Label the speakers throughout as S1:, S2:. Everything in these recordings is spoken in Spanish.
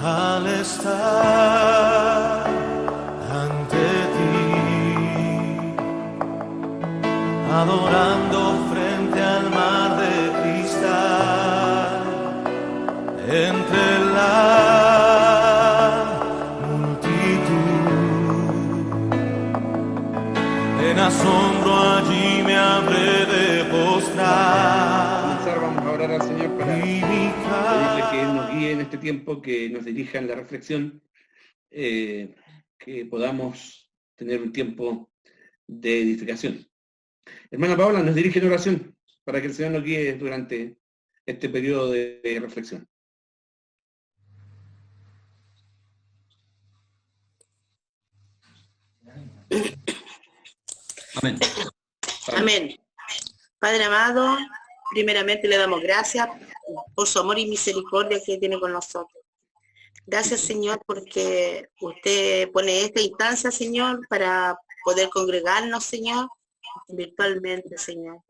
S1: Al estar ante ti, adorando frente al mar de cristal, entre la multitud, en asombro allí me habré de postrar.
S2: Vamos a orar al Señor para pedirle que Él nos guíe en este tiempo, que nos dirija en la reflexión, que podamos tener un tiempo de edificación. Hermana Paola, nos dirige en oración para que el Señor nos guíe durante este periodo de reflexión.
S3: Amén.
S4: Amén. Padre amado, primeramente le damos gracias por su amor y misericordia que tiene con nosotros. Gracias, Señor, porque usted pone esta instancia, Señor, para poder congregarnos, Señor, virtualmente, Señor.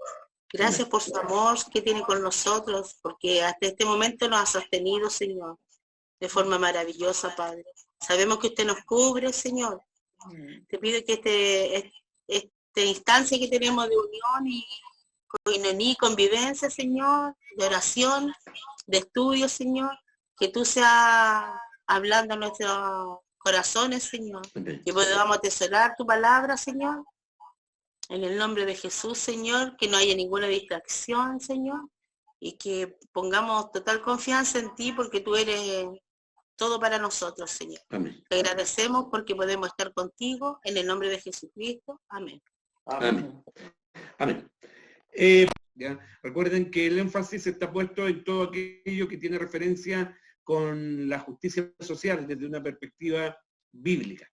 S4: Gracias por su amor que tiene con nosotros, porque hasta este momento nos ha sostenido, Señor, de forma maravillosa, Padre. Sabemos que usted nos cubre, Señor. Te pido que esta instancia que tenemos de unión y convivencia, Señor, de oración, de estudio, Señor, que tú seas hablando a nuestros corazones, Señor, que podamos atesorar tu palabra, Señor, en el nombre de Jesús, Señor, que no haya ninguna distracción, Señor, y que pongamos total confianza en ti, porque tú eres todo para nosotros, Señor.
S2: Amén.
S4: Te agradecemos porque podemos estar contigo, en el nombre de Jesucristo. Amén.
S2: Amén. Amén. Ya, recuerden que el énfasis está puesto en todo aquello que tiene referencia con la justicia social desde una perspectiva bíblica.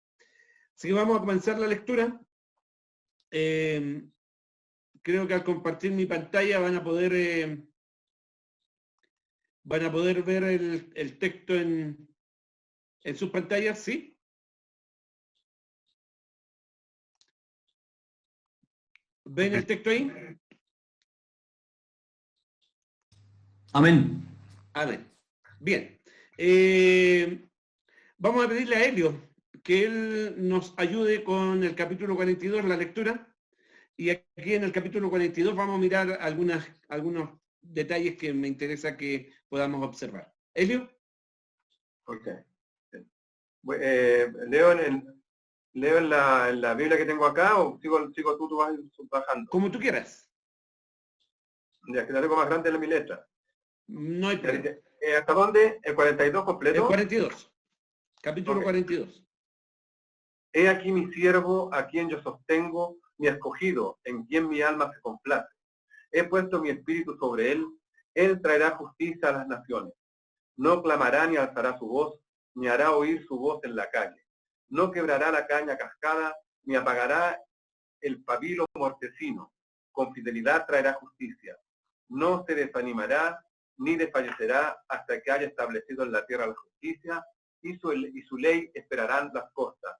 S2: Así que vamos a comenzar la lectura. Creo que al compartir mi pantalla van a poder ver el texto en sus pantallas, ¿sí? ¿Ven el texto ahí?
S3: Amén.
S2: Amén. Bien. Vamos a pedirle a Helio que él nos ayude con el capítulo 42, la lectura. Y aquí en el capítulo 42 vamos a mirar algunos detalles que me interesa que podamos observar. Helio.
S5: Ok. ¿Leo en la Biblia que tengo acá o sigo tú vas bajando?
S2: Como tú quieras.
S5: Ya, que la tengo más grande en mi letra.
S2: No hay problema.
S5: ¿Hasta dónde? ¿El 42 completo?
S2: El 42. Capítulo 42.
S5: He aquí mi siervo, a quien yo sostengo, mi escogido, en quien mi alma se complace. He puesto mi espíritu sobre él traerá justicia a las naciones. No clamará ni alzará su voz, ni hará oír su voz en la calle. No quebrará la caña cascada, ni apagará el pabilo mortecino. Con fidelidad traerá justicia. No se desanimará, ni desfallecerá, hasta que haya establecido en la tierra la justicia, y su ley esperarán las costas.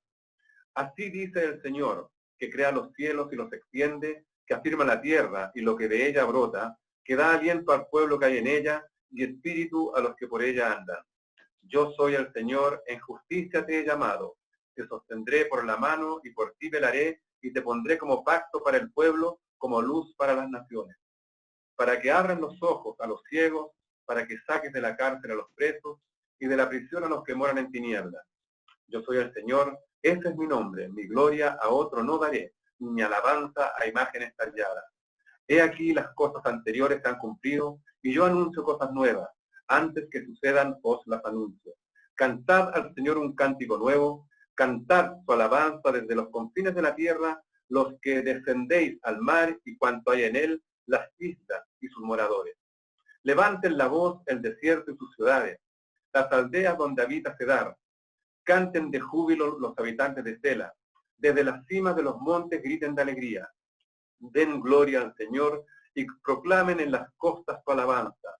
S5: Así dice el Señor, que crea los cielos y los extiende, que afirma la tierra y lo que de ella brota, que da aliento al pueblo que hay en ella, y espíritu a los que por ella andan. Yo soy el Señor, en justicia te he llamado. Te sostendré por la mano y por ti velaré, y te pondré como pacto para el pueblo, como luz para las naciones. Para que abran los ojos a los ciegos, para que saques de la cárcel a los presos, y de la prisión a los que moran en tinieblas. Yo soy el Señor, ese es mi nombre, mi gloria a otro no daré, ni mi alabanza a imágenes talladas. He aquí las cosas anteriores se han cumplido, y yo anuncio cosas nuevas. Antes que sucedan, os las anuncio. Cantad al Señor un cántico nuevo, cantad su alabanza desde los confines de la tierra, los que descendéis al mar y cuanto hay en él, las islas y sus moradores. Levanten la voz el desierto y sus ciudades, las aldeas donde habita Cedar. Canten de júbilo los habitantes de Sela. Desde las cimas de los montes griten de alegría. Den gloria al Señor y proclamen en las costas su alabanza.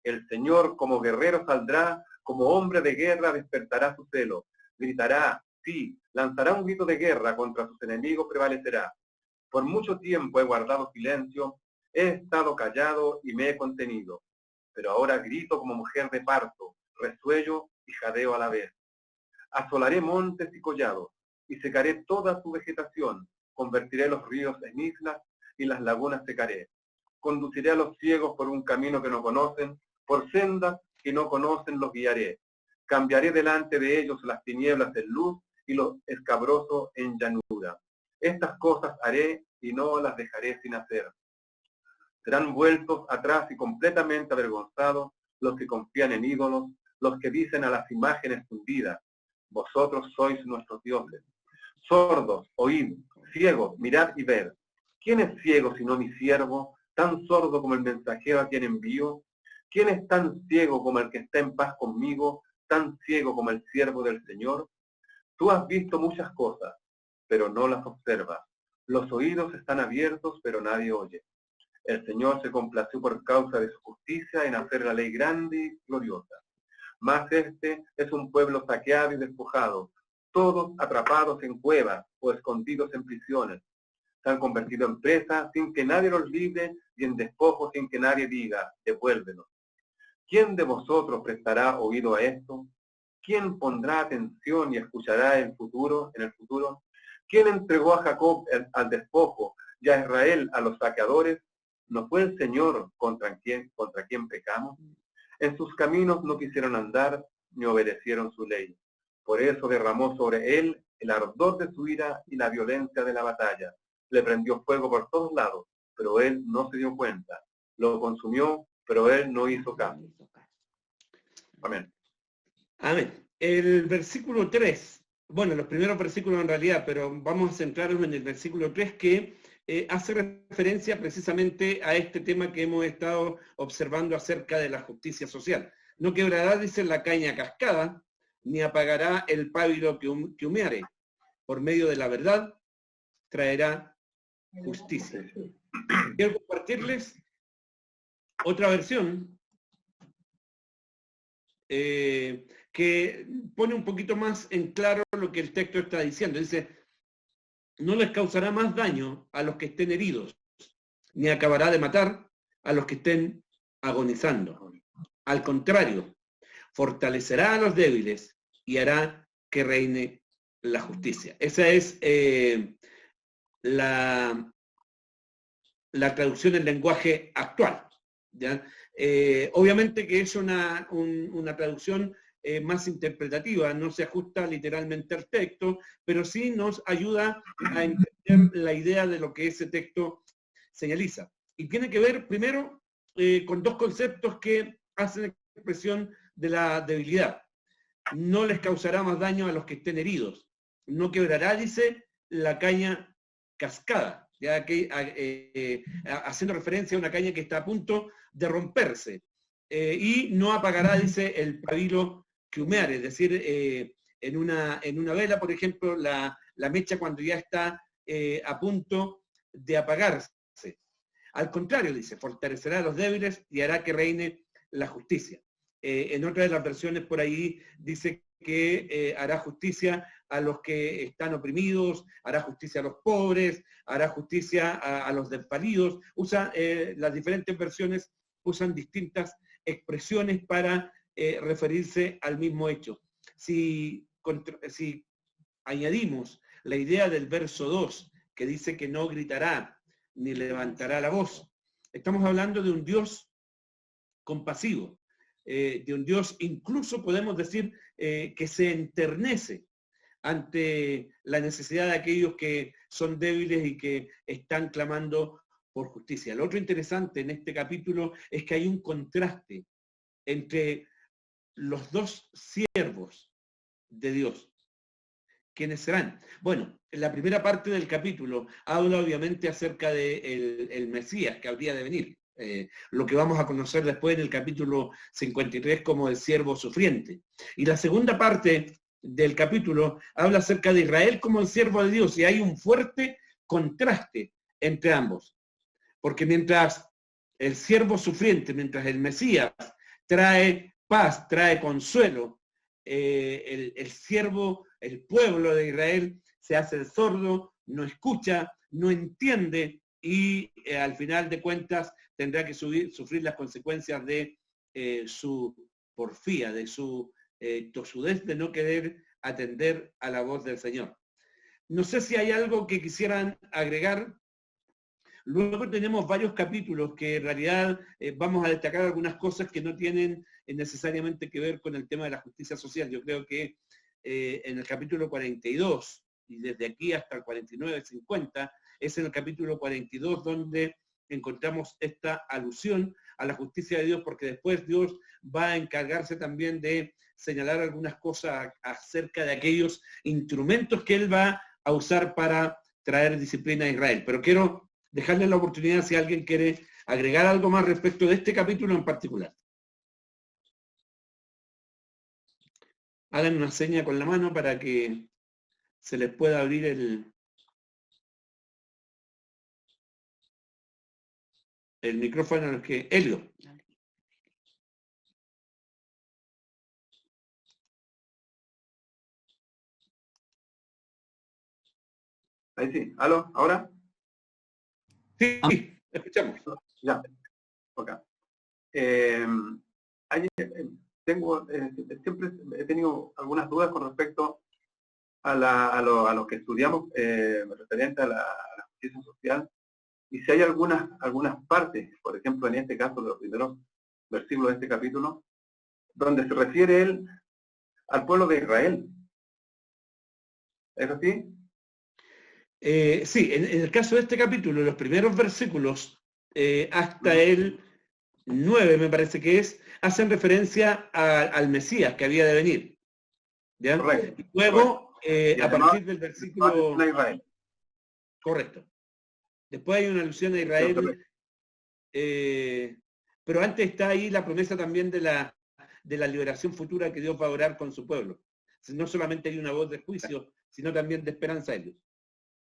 S5: El Señor como guerrero saldrá, como hombre de guerra despertará su celo. Gritará, sí, lanzará un grito de guerra, contra sus enemigos prevalecerá. Por mucho tiempo he guardado silencio, he estado callado y me he contenido. Pero ahora grito como mujer de parto, resuello y jadeo a la vez. Asolaré montes y collados, y secaré toda su vegetación. Convertiré los ríos en islas, y las lagunas secaré. Conduciré a los ciegos por un camino que no conocen, por sendas que no conocen los guiaré. Cambiaré delante de ellos las tinieblas en luz, y lo escabroso en llanura. Estas cosas haré, y no las dejaré sin hacer. Serán vueltos atrás y completamente avergonzados los que confían en ídolos, los que dicen a las imágenes fundidas, vosotros sois nuestros dioses. Sordos, oíd, ciegos, mirad y ved. ¿Quién es ciego sino mi siervo, tan sordo como el mensajero a quien envío? ¿Quién es tan ciego como el que está en paz conmigo, tan ciego como el siervo del Señor? Tú has visto muchas cosas, pero no las observas. Los oídos están abiertos, pero nadie oye. El Señor se complació por causa de su justicia en hacer la ley grande y gloriosa. Mas este es un pueblo saqueado y despojado, todos atrapados en cuevas o escondidos en prisiones. Se han convertido en presa sin que nadie los libre y en despojo sin que nadie diga, devuélvenos. ¿Quién de vosotros prestará oído a esto? ¿Quién pondrá atención y escuchará en el futuro? ¿Quién entregó a Jacob al despojo y a Israel a los saqueadores? ¿No fue el Señor contra quien pecamos? En sus caminos no quisieron andar, ni obedecieron su ley. Por eso derramó sobre él el ardor de su ira y la violencia de la batalla. Le prendió fuego por todos lados, pero él no se dio cuenta. Lo consumió, pero él no hizo caso. Amén.
S2: Amén. El versículo 3, bueno, los primeros versículos en realidad, pero vamos a centrarnos en el versículo 3 que hace referencia precisamente a este tema que hemos estado observando acerca de la justicia social. No quebrará, dice, la caña cascada, ni apagará el pábilo que humeare. Por medio de la verdad traerá justicia. Quiero compartirles otra versión que pone un poquito más en claro lo que el texto está diciendo. Dice, no les causará más daño a los que estén heridos, ni acabará de matar a los que estén agonizando. Al contrario, fortalecerá a los débiles y hará que reine la justicia. Esa es la traducción en lenguaje actual, ¿ya? Obviamente que es una traducción más interpretativa, no se ajusta literalmente al texto, pero sí nos ayuda a entender la idea de lo que ese texto señaliza. Y tiene que ver primero con dos conceptos que hacen expresión de la debilidad. No les causará más daño a los que estén heridos. No quebrará, dice, la caña cascada, ya que, haciendo referencia a una caña que está a punto de romperse. Y no apagará, dice, el pábilo que humeare, es decir, en una vela, por ejemplo, la mecha cuando ya está a punto de apagarse. Al contrario, dice, fortalecerá a los débiles y hará que reine la justicia. En otra de las versiones por ahí dice que hará justicia a los que están oprimidos, hará justicia a los pobres, hará justicia a los desvalidos. Las diferentes versiones usan distintas expresiones para referirse al mismo hecho. Si añadimos la idea del verso 2, que dice que no gritará ni levantará la voz, estamos hablando de un Dios compasivo, de un Dios, incluso podemos decir, que se enternece ante la necesidad de aquellos que son débiles y que están clamando por justicia. Lo otro interesante en este capítulo es que hay un contraste entre los dos siervos de Dios. ¿Quiénes serán? Bueno, en la primera parte del capítulo habla obviamente acerca del Mesías que habría de venir. lo que vamos a conocer después en el capítulo 53 como el siervo sufriente. Y la segunda parte del capítulo habla acerca de Israel como el siervo de Dios, y hay un fuerte contraste entre ambos. Porque mientras el siervo sufriente, mientras el Mesías trae paz, trae consuelo, el siervo, el pueblo de Israel se hace el sordo, no escucha, no entiende, y al final de cuentas tendrá que sufrir las consecuencias de su porfía, de su tosudez de no querer atender a la voz del Señor. No sé si hay algo que quisieran agregar. Luego tenemos varios capítulos que en realidad vamos a destacar algunas cosas que no tienen necesariamente que ver con el tema de la justicia social. Yo creo que en el capítulo 42, y desde aquí hasta el 49-50, es en el capítulo 42 donde encontramos esta alusión a la justicia de Dios, porque después Dios va a encargarse también de señalar algunas cosas acerca de aquellos instrumentos que Él va a usar para traer disciplina a Israel. Pero quiero dejarle la oportunidad si alguien quiere agregar algo más respecto de este capítulo en particular. Hagan una seña con la mano para que se les pueda abrir el micrófono a los que... Helio.
S5: Ahí sí. ¿Aló? ¿Ahora?
S2: Sí, escuchamos.
S5: Ya. Ok. Siempre he tenido algunas dudas con respecto a lo que estudiamos referente a la justicia social, y si hay algunas partes, por ejemplo en este caso de los primeros versículos de este capítulo, donde se refiere él al pueblo de Israel. ¿Es así?
S2: Sí, en el caso de este capítulo, los primeros versículos hasta el 9, me parece que es, hacen referencia al Mesías que había de venir. ¿Ya?
S5: Correcto.
S2: Y luego,
S5: Y
S2: a
S5: además,
S2: partir del versículo...
S5: a Israel.
S2: Correcto. Después hay una alusión a Israel, pero antes está ahí la promesa también de la liberación futura que Dios va a orar con su pueblo. No solamente hay una voz de juicio, sino también de esperanza a ellos.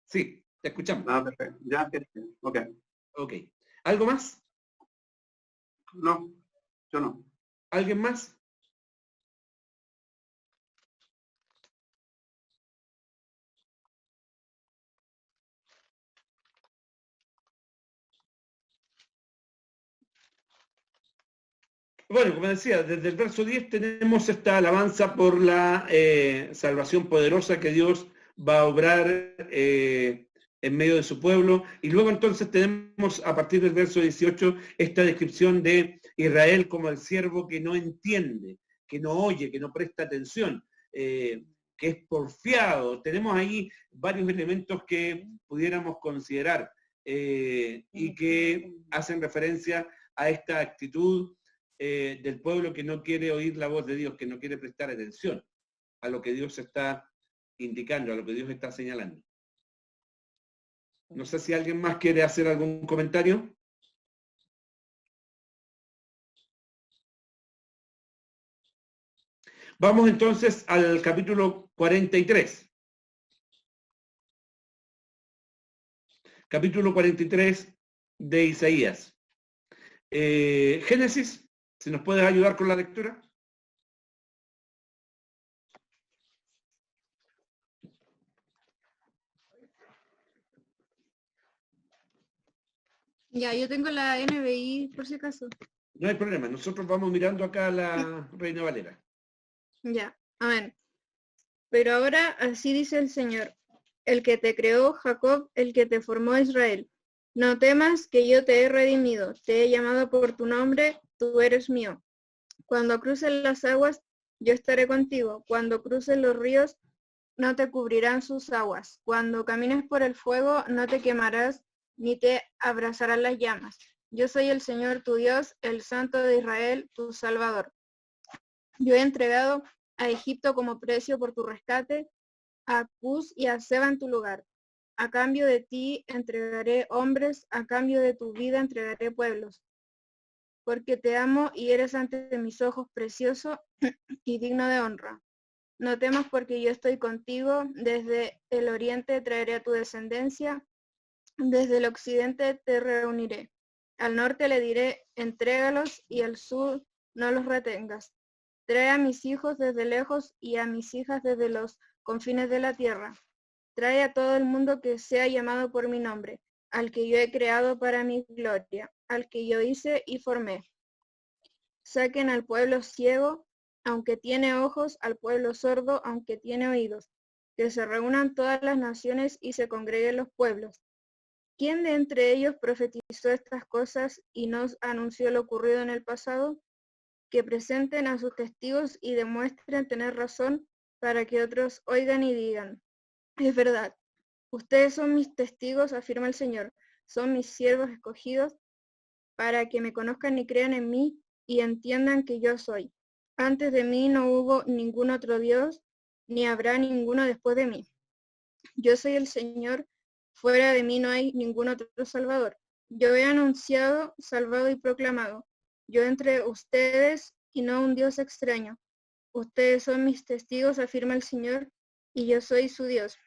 S2: Sí, te escuchamos.
S5: Ah, perfecto. Ya, ok.
S2: Ok. ¿Algo más?
S5: No, yo no.
S2: ¿Alguien más? Bueno, como decía, desde el verso 10 tenemos esta alabanza por la salvación poderosa que Dios va a obrar en medio de su pueblo. Y luego entonces tenemos a partir del verso 18 esta descripción de Israel como el siervo que no entiende, que no oye, que no presta atención, que es porfiado. Tenemos ahí varios elementos que pudiéramos considerar y que hacen referencia a esta actitud del pueblo que no quiere oír la voz de Dios, que no quiere prestar atención a lo que Dios está indicando, a lo que Dios está señalando. No sé si alguien más quiere hacer algún comentario. Vamos entonces al capítulo 43. Capítulo 43 de Isaías. Génesis, si nos puedes ayudar con la lectura.
S3: Ya, yo tengo la NBI por si acaso.
S2: No hay problema, nosotros vamos mirando acá a la Reina Valera.
S3: Ya, amén. Pero ahora así dice el Señor, el que te creó, Jacob, el que te formó, Israel. No temas que yo te he redimido, te he llamado por tu nombre, tú eres mío. Cuando cruces las aguas, yo estaré contigo. Cuando cruces los ríos, no te cubrirán sus aguas. Cuando camines por el fuego, no te quemarás, ni te abrazarán las llamas. Yo soy el Señor tu Dios, el Santo de Israel, tu Salvador. Yo he entregado a Egipto como precio por tu rescate, a Cus y a Seba en tu lugar. A cambio de ti entregaré hombres, a cambio de tu vida entregaré pueblos. porque te amo y eres ante mis ojos precioso y digno de honra. No temas porque yo estoy contigo, desde el oriente traeré a tu descendencia, desde el occidente te reuniré. Al norte le diré, entrégalos, y al sur no los retengas. Trae a mis hijos desde lejos y a mis hijas desde los confines de la tierra. Trae a todo el mundo que sea llamado por mi nombre, al que yo he creado para mi gloria, al que yo hice y formé. Saquen al pueblo ciego, aunque tiene ojos, al pueblo sordo, aunque tiene oídos. Que se reúnan todas las naciones y se congreguen los pueblos. ¿Quién de entre ellos profetizó estas cosas y nos anunció lo ocurrido en el pasado? Que presenten a sus testigos y demuestren tener razón para que otros oigan y digan, es verdad, ustedes son mis testigos, afirma el Señor, son mis siervos escogidos para que me conozcan y crean en mí y entiendan que yo soy. Antes de mí no hubo ningún otro Dios, ni habrá ninguno después de mí. Yo soy el Señor, fuera de mí no hay ningún otro Salvador. Yo he anunciado, salvado y proclamado. Yo entre ustedes y no un Dios extraño. Ustedes son mis testigos, afirma el Señor, y yo soy su Dios.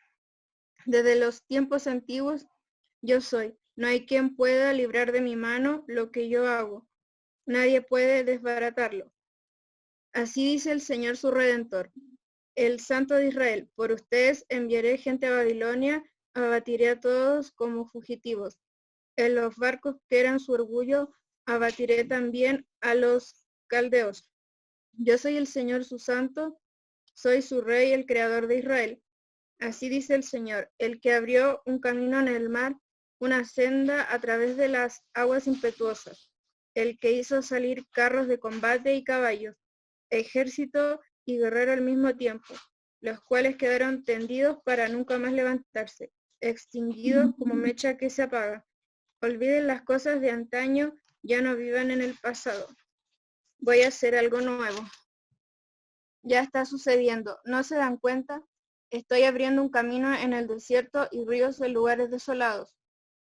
S3: Desde los tiempos antiguos yo soy. No hay quien pueda librar de mi mano lo que yo hago. Nadie puede desbaratarlo. Así dice el Señor su Redentor, el Santo de Israel. Por ustedes enviaré gente a Babilonia, abatiré a todos como fugitivos. En los barcos que eran su orgullo, abatiré también a los caldeos. Yo soy el Señor su Santo, soy su Rey, el Creador de Israel. Así dice el Señor, el que abrió un camino en el mar, una senda a través de las aguas impetuosas, el que hizo salir carros de combate y caballos, ejército y guerrero al mismo tiempo, los cuales quedaron tendidos para nunca más levantarse, extinguidos como mecha que se apaga. Olviden las cosas de antaño, ya no vivan en el pasado. Voy a hacer algo nuevo. Ya está sucediendo, ¿no se dan cuenta? Estoy abriendo un camino en el desierto y ríos en lugares desolados.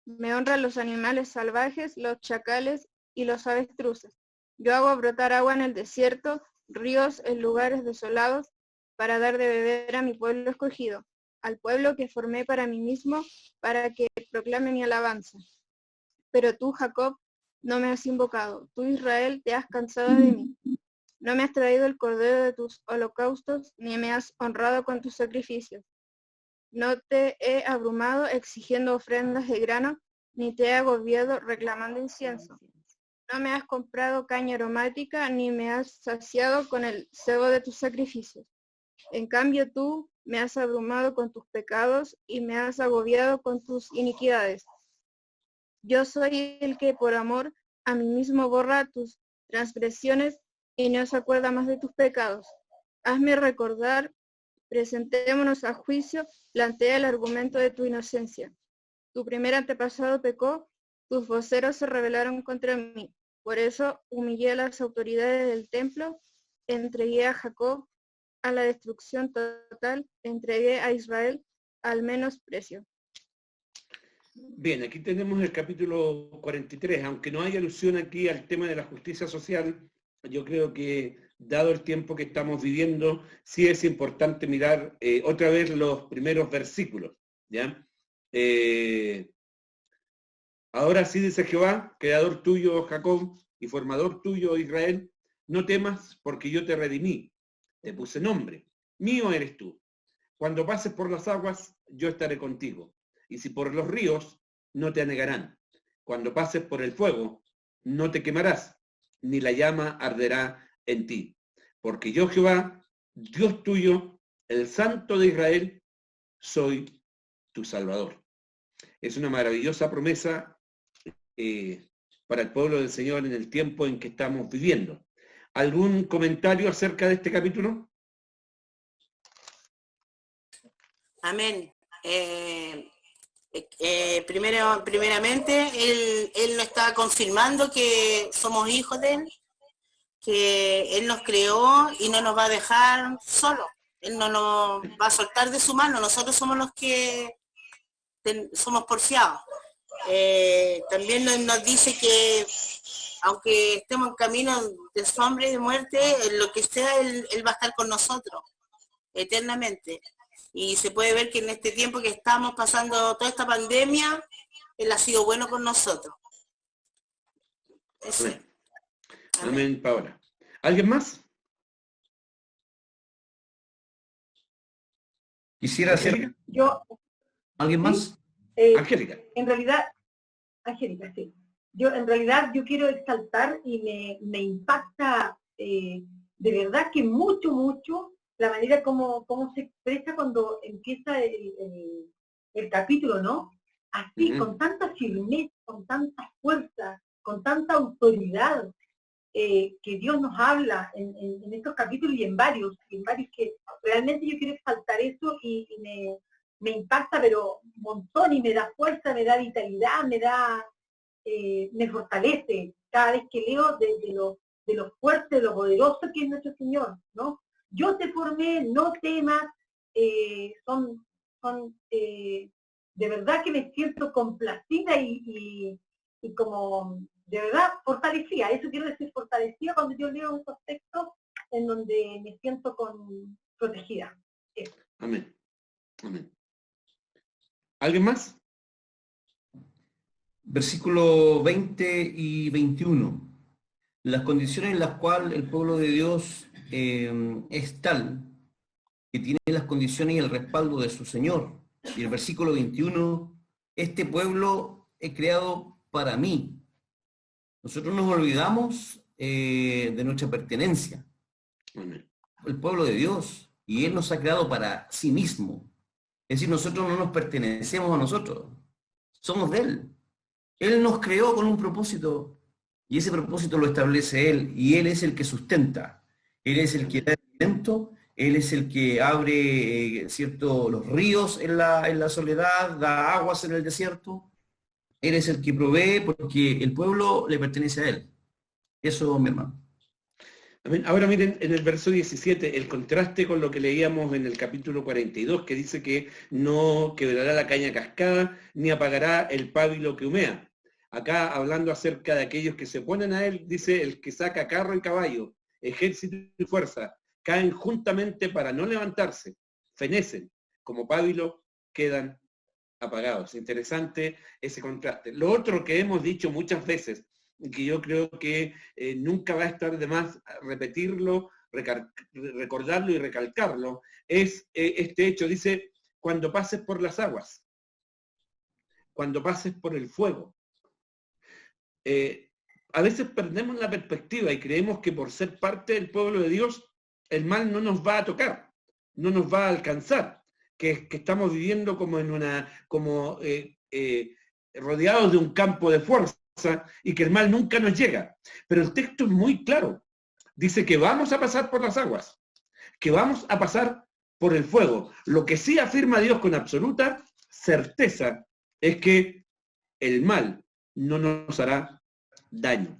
S3: Me honran los animales salvajes, los chacales y los avestruces. Yo hago brotar agua en el desierto, ríos en lugares desolados, para dar de beber a mi pueblo escogido, al pueblo que formé para mí mismo, para que proclame mi alabanza. Pero tú, Jacob, no me has invocado. Tú, Israel, te has cansado de mí. No me has traído el cordero de tus holocaustos, ni me has honrado con tus sacrificios. No te he abrumado exigiendo ofrendas de grano, ni te he agobiado reclamando incienso. No me has comprado caña aromática, ni me has saciado con el cebo de tus sacrificios. En cambio tú me has abrumado con tus pecados y me has agobiado con tus iniquidades. Yo soy el que por amor a mí mismo borra tus transgresiones y no se acuerda más de tus pecados. Hazme recordar, presentémonos a juicio, plantea el argumento de tu inocencia. Tu primer antepasado pecó, tus voceros se rebelaron contra mí. Por eso humillé a las autoridades del templo, entregué a Jacob a la destrucción total, entregué a Israel al menosprecio.
S2: Bien, aquí tenemos el capítulo 43, aunque no hay alusión aquí al tema de la justicia social, yo creo que, dado el tiempo que estamos viviendo, sí es importante mirar otra vez los primeros versículos, ¿ya? Ahora sí dice Jehová, creador tuyo Jacob y formador tuyo Israel, no temas porque yo te redimí, te puse nombre, mío eres tú. Cuando pases por las aguas, yo estaré contigo, y si por los ríos, no te anegarán. Cuando pases por el fuego, no te quemarás, ni la llama arderá en ti. Porque yo Jehová, Dios tuyo, el Santo de Israel, soy tu Salvador. Es una maravillosa promesa para el pueblo del Señor en el tiempo en que estamos viviendo. ¿Algún comentario acerca de este capítulo?
S4: Amén. Primeramente, él nos está confirmando que somos hijos de Él, que Él nos creó y no nos va a dejar solos. Él no nos va a soltar de su mano. Nosotros somos los que somos porfiados. También nos dice que aunque estemos en camino de sombra y de muerte, en lo que sea, él va a estar con nosotros eternamente. Y se puede ver que en este tiempo que estamos pasando toda esta pandemia, Él ha sido bueno con nosotros. Eso.
S2: Amén. Amén, Paola. ¿Alguien más?
S6: Quisiera hacer...
S7: Yo,
S6: ¿Alguien más?
S2: Angélica.
S7: en realidad, Angélica, sí. Yo en realidad yo quiero exaltar y me impacta de verdad que mucho la manera como se expresa cuando empieza el capítulo, ¿no? Así, con tanta firmeza, con tanta fuerza, con tanta autoridad, que Dios nos habla en estos capítulos y en varios que realmente yo quiero exaltar eso y me impacta, pero un montón, y me da fuerza, me da vitalidad, me fortalece cada vez que leo de lo fuerte, de lo poderoso que es nuestro Señor, ¿no? Yo te formé, no temas, son de verdad que me siento complacida y como de verdad fortalecida. Eso quiero decir, fortalecida cuando yo leo estos textos en donde me siento protegida. Eso.
S2: Amén. Amén. ¿Alguien más?
S6: Versículo 20 y 21. Las condiciones en las cuales el pueblo de Dios es tal que tiene las condiciones y el respaldo de su Señor. Y el versículo 21, este pueblo he creado para mí. Nosotros nos olvidamos de nuestra pertenencia.
S2: Amén.
S6: El pueblo de Dios, y Él nos ha creado para sí mismo. Es decir, nosotros no nos pertenecemos a nosotros, somos de Él. Él nos creó con un propósito, y ese propósito lo establece Él, y Él es el que sustenta. Él es el que da alimento, Él es el que abre los ríos en la soledad, da aguas en el desierto. Él es el que provee porque el pueblo le pertenece a Él. Eso, mi hermano.
S2: Amén. Ahora miren, en el verso 17, el contraste con lo que leíamos en el capítulo 42, que dice que no quebrará la caña cascada, ni apagará el pábilo que humea. Acá, hablando acerca de aquellos que se oponen a él, dice, el que saca carro y caballo, ejército y fuerza, caen juntamente para no levantarse, fenecen, como pábilo quedan apagados. Interesante ese contraste. Lo otro que hemos dicho muchas veces, que yo creo que nunca va a estar de más repetirlo, recordarlo y recalcarlo, es este hecho. Dice, cuando pases por las aguas, cuando pases por el fuego. A veces perdemos la perspectiva y creemos que por ser parte del pueblo de Dios, el mal no nos va a tocar, no nos va a alcanzar, que estamos viviendo como rodeados de un campo de fuerza, y que el mal nunca nos llega. Pero el texto es muy claro. Dice que vamos a pasar por las aguas, que vamos a pasar por el fuego. Lo que sí afirma Dios con absoluta certeza es que el mal no nos hará daño,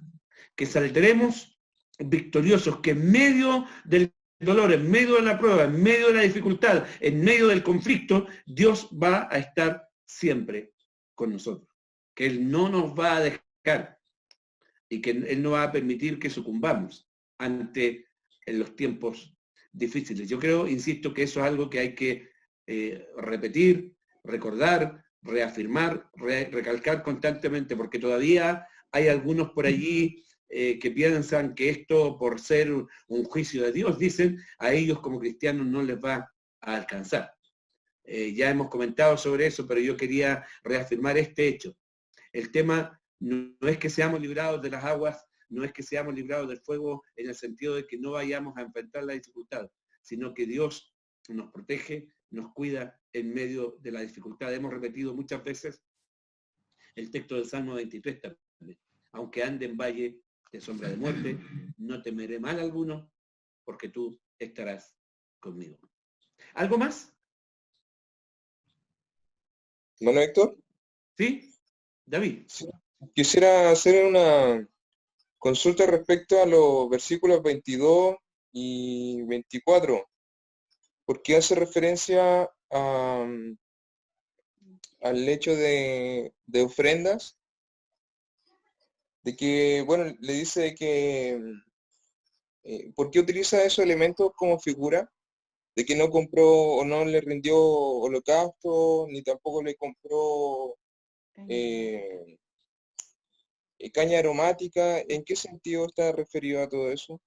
S2: que saldremos victoriosos, que en medio del dolor, en medio de la prueba, en medio de la dificultad, en medio del conflicto, Dios va a estar siempre con nosotros, que Él no nos va a dejar y que Él no va a permitir que sucumbamos ante los tiempos difíciles. Yo creo, insisto, que eso es algo que hay que repetir, recordar, reafirmar, recalcar constantemente, porque todavía hay algunos por allí que piensan que esto, por ser un juicio de Dios, dicen, a ellos como cristianos no les va a alcanzar. Ya hemos comentado sobre eso, pero yo quería reafirmar este hecho. El tema no es que seamos librados de las aguas, no es que seamos librados del fuego en el sentido de que no vayamos a enfrentar la dificultad, sino que Dios nos protege, nos cuida en medio de la dificultad. Hemos repetido muchas veces el texto del Salmo 23 también. Aunque ande en valle de sombra de muerte, no temeré mal alguno, porque tú estarás conmigo. ¿Algo más?
S8: Bueno, Héctor.
S2: ¿Sí? David.
S8: Sí. Quisiera hacer una consulta respecto a los versículos 22 y 24, porque hace referencia a al hecho de ofrendas, de que, bueno, le dice que, ¿por qué utiliza esos elementos como figura? De que no compró o no le rindió holocausto, ni tampoco le compró caña aromática. ¿En qué sentido está referido a todo eso?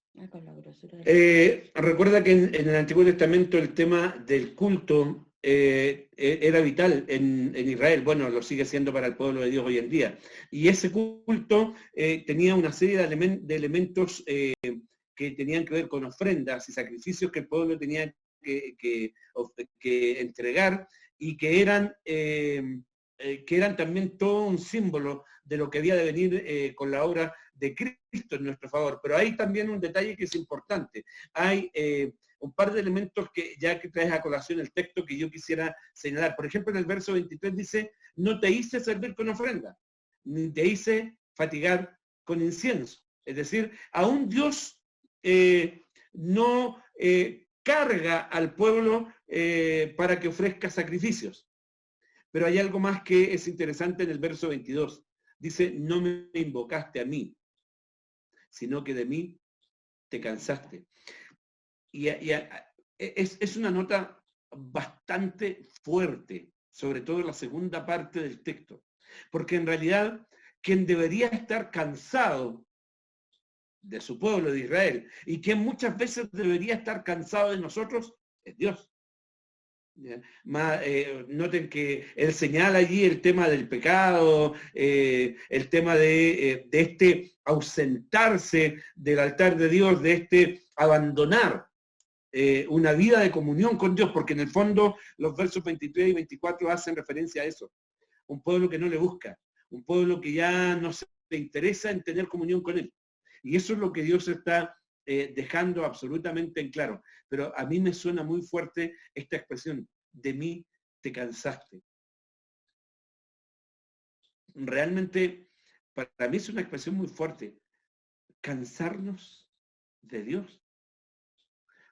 S2: Recuerda que en el Antiguo Testamento el tema del culto era vital en Israel. Bueno, lo sigue siendo para el pueblo de Dios hoy en día. Y ese culto tenía una serie de elementos que tenían que ver con ofrendas y sacrificios que el pueblo tenía que entregar, y que eran también todo un símbolo de lo que había de venir con la obra de Cristo en nuestro favor. Pero hay también un detalle que es importante. Hay un par de elementos que, ya que traes a colación el texto, que yo quisiera señalar. Por ejemplo, en el verso 23 dice: no te hice servir con ofrenda, ni te hice fatigar con incienso. Es decir, aún Dios no carga al pueblo para que ofrezca sacrificios. Pero hay algo más que es interesante en el verso 22. Dice: no me invocaste a mí, sino que de mí te cansaste. Y es una nota bastante fuerte, sobre todo en la segunda parte del texto. Porque en realidad, quien debería estar cansado de su pueblo de Israel, y quien muchas veces debería estar cansado de nosotros, es Dios. Noten que él señala allí el tema del pecado, el tema de este ausentarse del altar de Dios, de este abandonar una vida de comunión con Dios, porque en el fondo los versos 23 y 24 hacen referencia a eso. Un pueblo que no le busca, un pueblo que ya no se interesa en tener comunión con él. Y eso es lo que Dios está dejando absolutamente en claro. Pero a mí me suena muy fuerte esta expresión: de mí te cansaste. Realmente, para mí es una expresión muy fuerte. Cansarnos de Dios.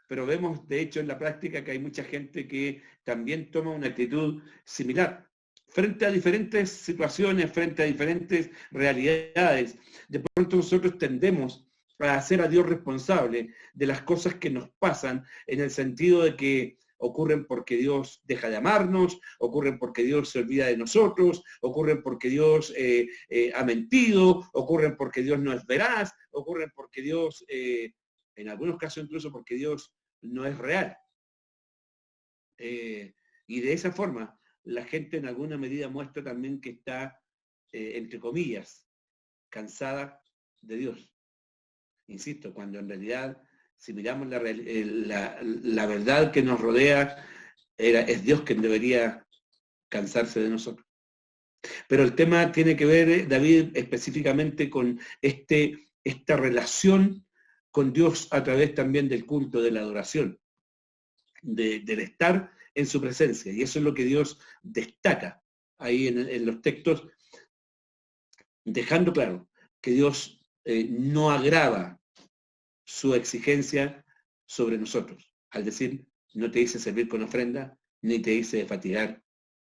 S2: Pero vemos, de hecho, en la práctica que hay mucha gente que también toma una actitud similar. Frente a diferentes situaciones, frente a diferentes realidades, de pronto nosotros tendemos a hacer a Dios responsable de las cosas que nos pasan, en el sentido de que ocurren porque Dios deja de amarnos, ocurren porque Dios se olvida de nosotros, ocurren porque Dios ha mentido, ocurren porque Dios no es veraz, ocurren porque Dios, en algunos casos incluso porque Dios no es real. Y de esa forma, la gente en alguna medida muestra también que está, entre comillas, cansada de Dios. Insisto, cuando en realidad, si miramos la verdad que nos rodea, es Dios quien debería cansarse de nosotros. Pero el tema tiene que ver, David, específicamente con esta relación con Dios a través también del culto, de la adoración, del estar en su presencia. Y eso es lo que Dios destaca ahí en los textos, dejando claro que Dios no agrava su exigencia sobre nosotros, al decir: no te hice servir con ofrenda, ni te hice fatigar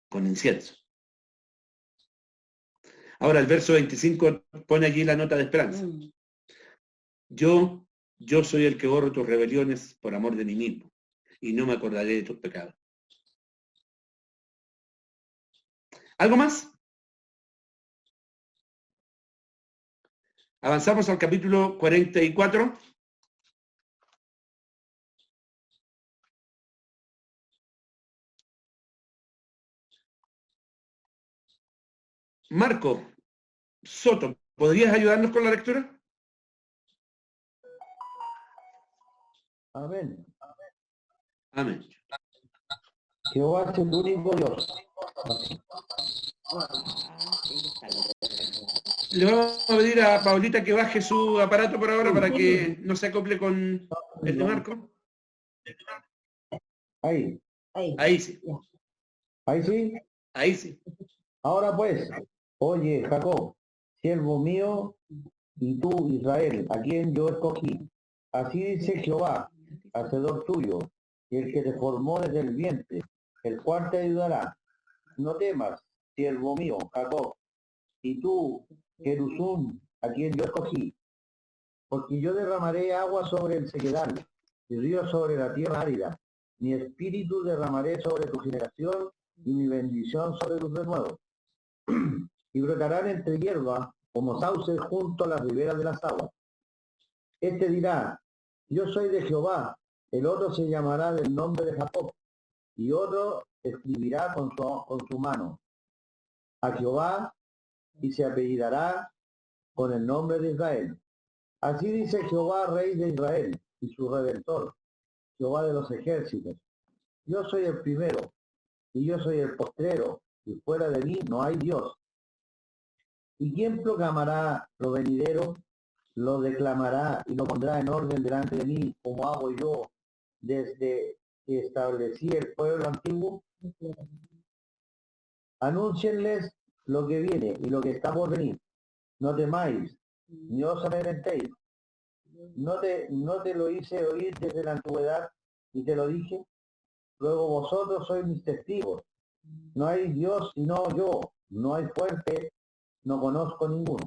S2: con incienso. Ahora el verso 25 pone allí la nota de esperanza. Yo soy el que borro tus rebeliones por amor de mí mismo, y no me acordaré de tus pecados. ¿Algo más? Avanzamos al capítulo 44. Marco Soto, ¿podrías ayudarnos con la lectura?
S9: Amén.
S2: Amén.
S9: Jehová es el único Dios.
S2: Le vamos a pedir a Paulita que baje su aparato por ahora para que no se acople con el de Marco.
S9: Ahí.
S2: Ahí sí.
S9: Ahí sí.
S2: Ahí sí.
S9: Ahora pues, oye, Jacob, siervo mío, y tú, Israel, a quien yo escogí. Así dice Jehová, hacedor tuyo, y el que te formó desde el vientre, el cual te ayudará. No temas, siervo mío, Jacob, y tú, Jerusún, a quien yo escogí, porque yo derramaré agua sobre el sequedal y ríos sobre la tierra árida. Mi espíritu derramaré sobre tu generación y mi bendición sobre tus renuevos. Y brotarán entre hierba como sauces junto a las riberas de las aguas. Este dirá, yo soy de Jehová, el otro se llamará del nombre de Jacob, y otro escribirá con su mano a Jehová y se apellidará con el nombre de Israel. Así dice Jehová, Rey de Israel, y su Redentor, Jehová de los ejércitos. Yo soy el primero, y yo soy el postrero, y fuera de mí no hay Dios. ¿Y quién proclamará lo venidero? Lo declamará y lo pondrá en orden delante de mí, como hago yo desde que establecí el pueblo antiguo. Anúncienles lo que viene y lo que está por venir. No temáis, ni os amedrentéis. No te lo hice oír desde la antigüedad y te lo dije. Luego vosotros sois mis testigos. No hay Dios sino yo. No hay fuerte, no conozco ninguno.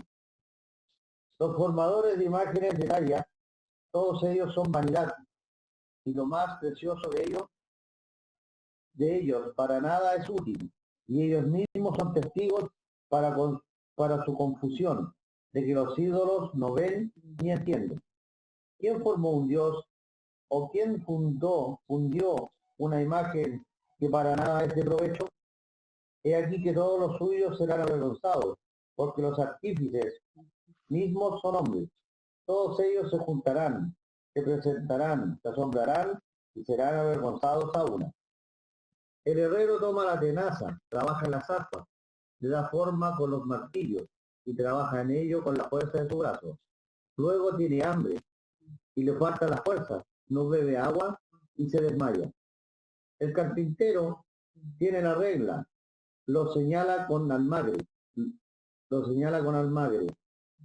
S9: Los formadores de imágenes de talla, todos ellos son vanidad. Y lo más precioso de ellos para nada es útil. Y ellos mismos son testigos para su confusión, de que los ídolos no ven ni entienden. ¿Quién formó un Dios o quién fundió una imagen que para nada es de provecho? He aquí que todos los suyos serán avergonzados, porque los artífices mismos son hombres. Todos ellos se juntarán, se presentarán, se asombrarán y serán avergonzados a una. El herrero toma la tenaza, trabaja en la zarpa, le da forma con los martillos y trabaja en ello con la fuerza de su brazo. Luego tiene hambre y le falta la fuerza, no bebe agua y se desmaya. El carpintero tiene la regla, lo señala con almagre,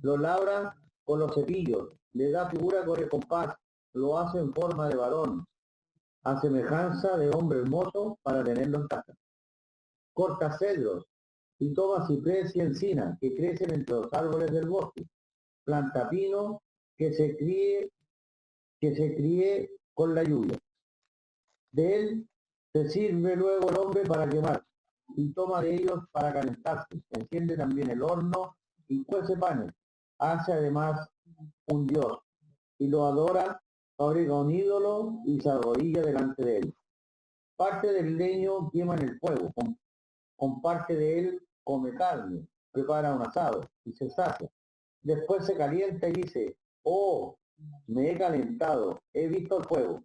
S9: lo labra con los cepillos, le da figura con el compás, lo hace en forma de varón, a semejanza de hombre hermoso para tenerlo en casa. Corta cedros y toma ciprés y encina que crecen entre los árboles del bosque. Planta pino que se críe con la lluvia. De él se sirve luego el hombre para quemar y toma de ellos para calentarse. Enciende también el horno y cuece panes. Hace además un dios y lo adora, fabrica un ídolo y se arrodilla delante de él. Parte del leño quema en el fuego, con parte de él come carne, prepara un asado y se sacia. Después se calienta y dice, oh, me he calentado, he visto el fuego.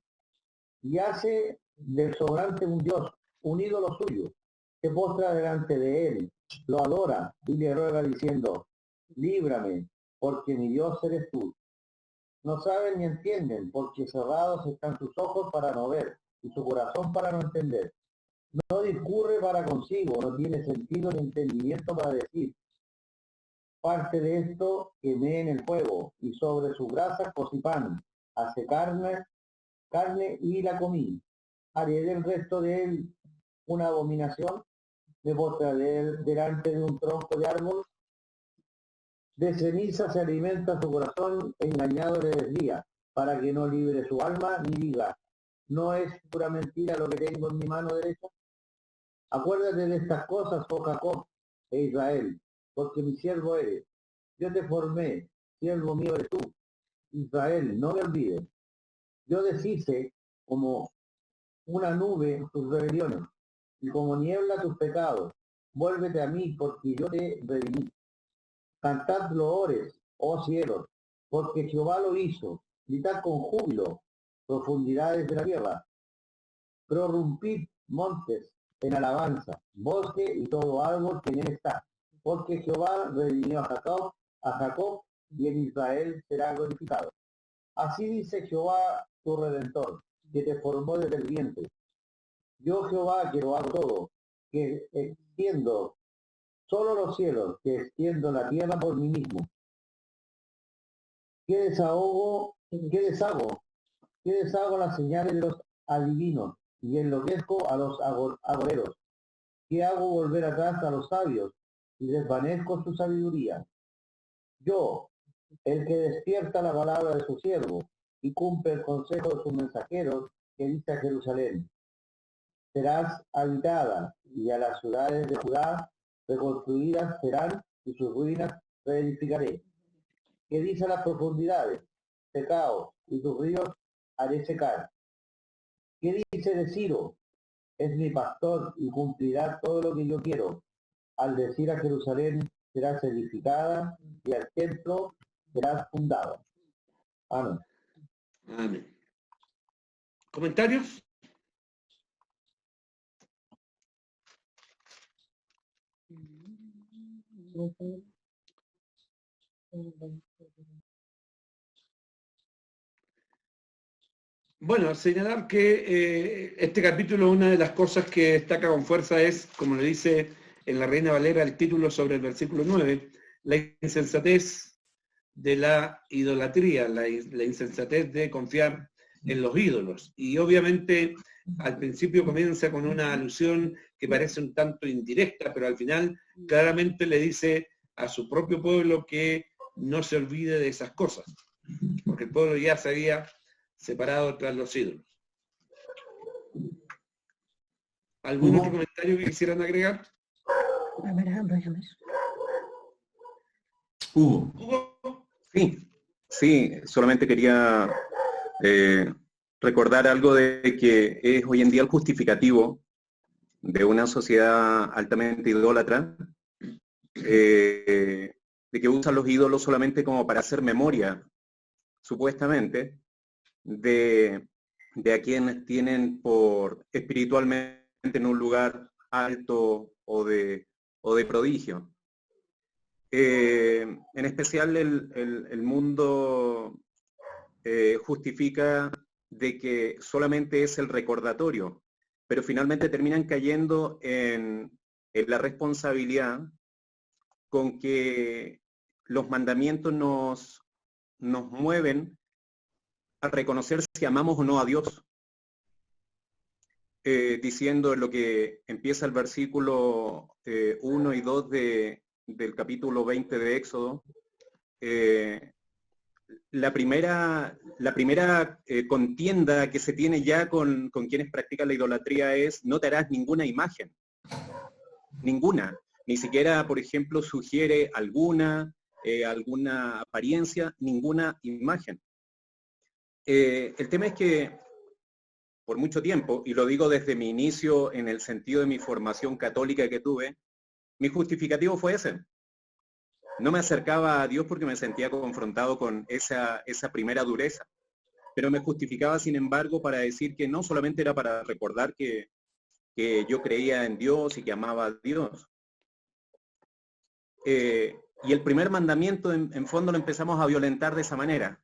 S9: Y hace del sobrante un dios, un ídolo suyo, se postra delante de él, lo adora y le ruega diciendo, líbrame, porque mi Dios eres tú. No saben ni entienden, porque cerrados están sus ojos para no ver y su corazón para no entender. No discurre para consigo, no tiene sentido ni entendimiento para decir. Parte de esto quemé en el fuego y sobre su grasa cocí pan, hace carne y la comí. Haré del resto de él una abominación, me postraré delante de un tronco de árbol. De ceniza se alimenta su corazón, engañado le desvía, para que no libre su alma ni diga, ¿no es pura mentira lo que tengo en mi mano derecha? Acuérdate de estas cosas, oh Jacob e Israel, porque mi siervo eres. Yo te formé, siervo mío eres tú. Israel, no me olvides. Yo deshice como una nube tus rebeliones, y como niebla tus pecados. Vuélvete a mí, porque yo te redimí. Cantad loores, oh cielos, porque Jehová lo hizo. Gritad con júbilo, profundidades de la tierra. Prorrumpid montes en alabanza, bosque y todo árbol que en él está. Porque Jehová redimió a Jacob, y en Israel será glorificado. Así dice Jehová tu Redentor, que te formó desde el vientre. Yo Jehová que lo hago todo, que extiendo solo los cielos, que extiendo la tierra por mí mismo. ¿Qué deshago las señales de los adivinos y enloquezco a los agoreros? ¿Qué hago volver atrás a los sabios y desvanezco su sabiduría? Yo, el que despierta la palabra de su siervo y cumple el consejo de sus mensajeros, que dice a Jerusalén: serás habitada, y a las ciudades de Judá reconstruidas serán, y sus ruinas reedificaré. Que dice a las profundidades: secaos, y tus ríos haré secar. ¿Qué dice de Ciro? Es mi pastor y cumplirá todo lo que yo quiero. Al decir a Jerusalén: serás edificada, y al templo serás fundada. Amén.
S2: Amén. ¿Comentarios? Bueno, señalar que este capítulo, una de las cosas que destaca con fuerza es, como le dice en la Reina Valera el título sobre el versículo 9, la insensatez de la idolatría, la insensatez de confiar en los ídolos. Y obviamente al principio comienza con una alusión que parece un tanto indirecta, pero al final claramente le dice a su propio pueblo que no se olvide de esas cosas, porque el pueblo ya se había separado tras los ídolos. ¿Algún otro comentario que quisieran agregar?
S10: Hugo. Sí, solamente quería recordar algo de que es hoy en día el justificativo de una sociedad altamente idólatra, de que usan los ídolos solamente como para hacer memoria, supuestamente, de a quienes tienen por espiritualmente en un lugar alto o de prodigio. En especial el mundo justifica de que solamente es el recordatorio, pero finalmente terminan cayendo en la responsabilidad con que los mandamientos nos mueven a reconocer si amamos o no a Dios, diciendo lo que empieza el versículo 1 y 2 del capítulo 20 de Éxodo. La primera contienda que se tiene ya con quienes practican la idolatría es: no te harás ninguna imagen, ninguna, ni siquiera, por ejemplo, sugiere alguna apariencia, ninguna imagen. El tema es que por mucho tiempo, y lo digo desde mi inicio en el sentido de mi formación católica que tuve, mi justificativo fue ese. No me acercaba a Dios porque me sentía confrontado con esa primera dureza, pero me justificaba, sin embargo, para decir que no solamente era para recordar que yo creía en Dios y que amaba a Dios. Y el primer mandamiento, en fondo, lo empezamos a violentar de esa manera,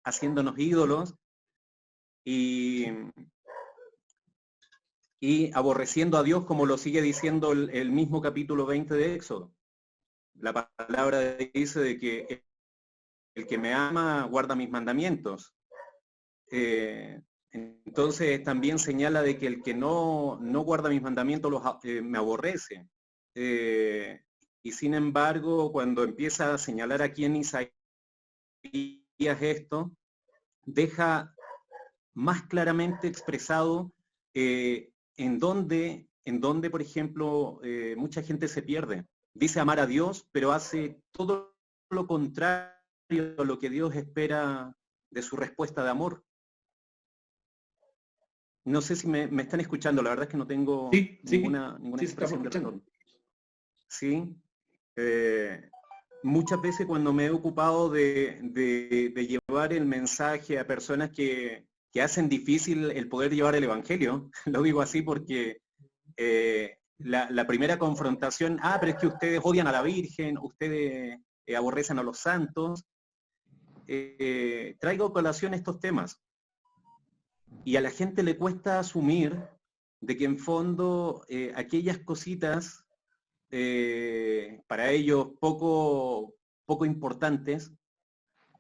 S10: haciéndonos ídolos y aborreciendo a Dios, como lo sigue diciendo el mismo capítulo 20 de Éxodo. La palabra dice de que el que me ama guarda mis mandamientos. Entonces también señala de que el que no guarda mis mandamientos me aborrece. Y sin embargo, cuando empieza a señalar aquí en Isaías esto, deja más claramente expresado en donde, por ejemplo, mucha gente se pierde. Dice amar a Dios, pero hace todo lo contrario a lo que Dios espera de su respuesta de amor. No sé si me están escuchando, la verdad es que no tengo ninguna expresión de retorno. Sí. Muchas veces cuando me he ocupado de llevar el mensaje a personas que hacen difícil el poder llevar el Evangelio, lo digo así porque la primera confrontación: pero es que ustedes odian a la Virgen, ustedes aborrecen a los santos. Traigo a colación estos temas. Y a la gente le cuesta asumir de que en fondo aquellas cositas para ellos poco importantes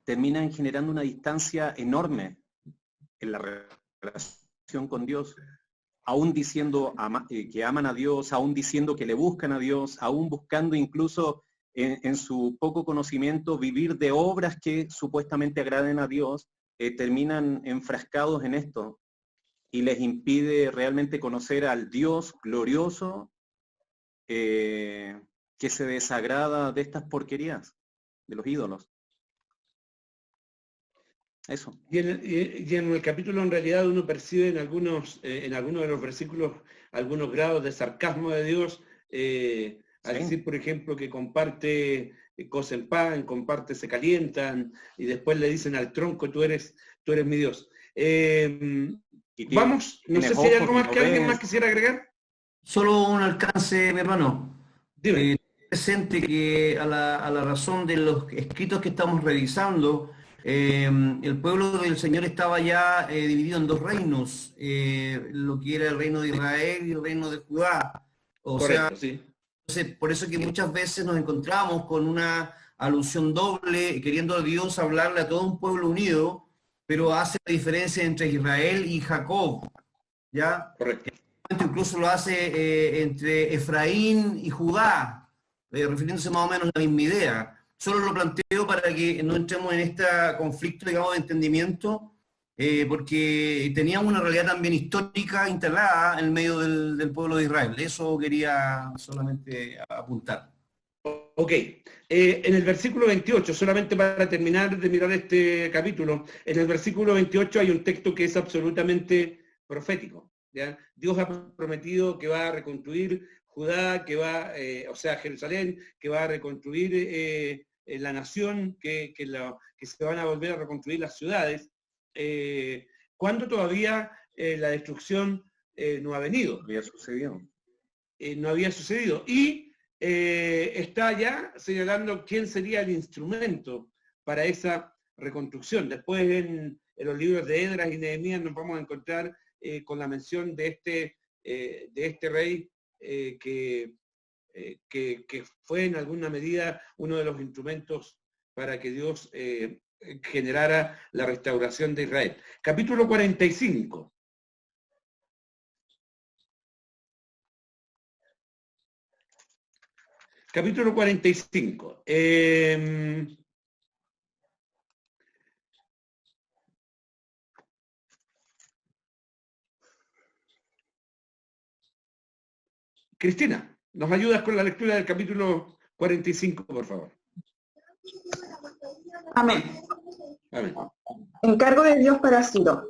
S10: terminan generando una distancia enorme en la relación con Dios. aún diciendo que aman a Dios, aún diciendo que le buscan a Dios, aún buscando incluso en su poco conocimiento vivir de obras que supuestamente agraden a Dios, terminan enfrascados en esto y les impide realmente conocer al Dios glorioso que se desagrada de estas porquerías, de los ídolos. Eso.
S2: Y en el capítulo en realidad uno percibe en algunos de los versículos algunos grados de sarcasmo de Dios, al decir, por ejemplo, que comparte, cocen pan, comparte, se calientan, y después le dicen al tronco, tú eres mi Dios. Vamos, no sé si hay algo más que alguien más quisiera agregar.
S6: Solo un alcance, mi hermano.
S2: Dime.
S6: Presente que a la razón de los escritos que estamos revisando, el pueblo del Señor estaba ya dividido en dos reinos, lo que era el reino de Israel y el reino de Judá.
S2: Correcto, sí.
S6: Entonces, por eso que muchas veces nos encontramos con una alusión doble, queriendo Dios hablarle a todo un pueblo unido, pero hace la diferencia entre Israel y Jacob, ¿ya?
S2: Correcto.
S6: Incluso lo hace entre Efraín y Judá, refiriéndose más o menos a la misma idea. Solo lo planteo para que no entremos en este conflicto, digamos, de entendimiento, porque teníamos una realidad también histórica instalada en medio del pueblo de Israel. Eso quería solamente apuntar.
S2: Ok. En el versículo 28, solamente para terminar de mirar este capítulo, en el versículo 28 hay un texto que es absolutamente profético, ¿ya? Dios ha prometido que va a reconstruir Judá, que va, o sea, Jerusalén, que va a reconstruir la nación, que se van a volver a reconstruir las ciudades, cuando todavía la destrucción no ha venido.
S10: Había sucedido.
S2: No había sucedido. Y está ya señalando quién sería el instrumento para esa reconstrucción. Después en los libros de Esdras y Nehemías nos vamos a encontrar con la mención de este rey que fue en alguna medida uno de los instrumentos para que Dios generara la restauración de Israel. Capítulo 45. Capítulo 45. Cristina, ¿nos ayudas con la lectura del capítulo 45, por favor?
S11: Amén.
S2: Amén.
S11: Encargo de Dios para Ciro.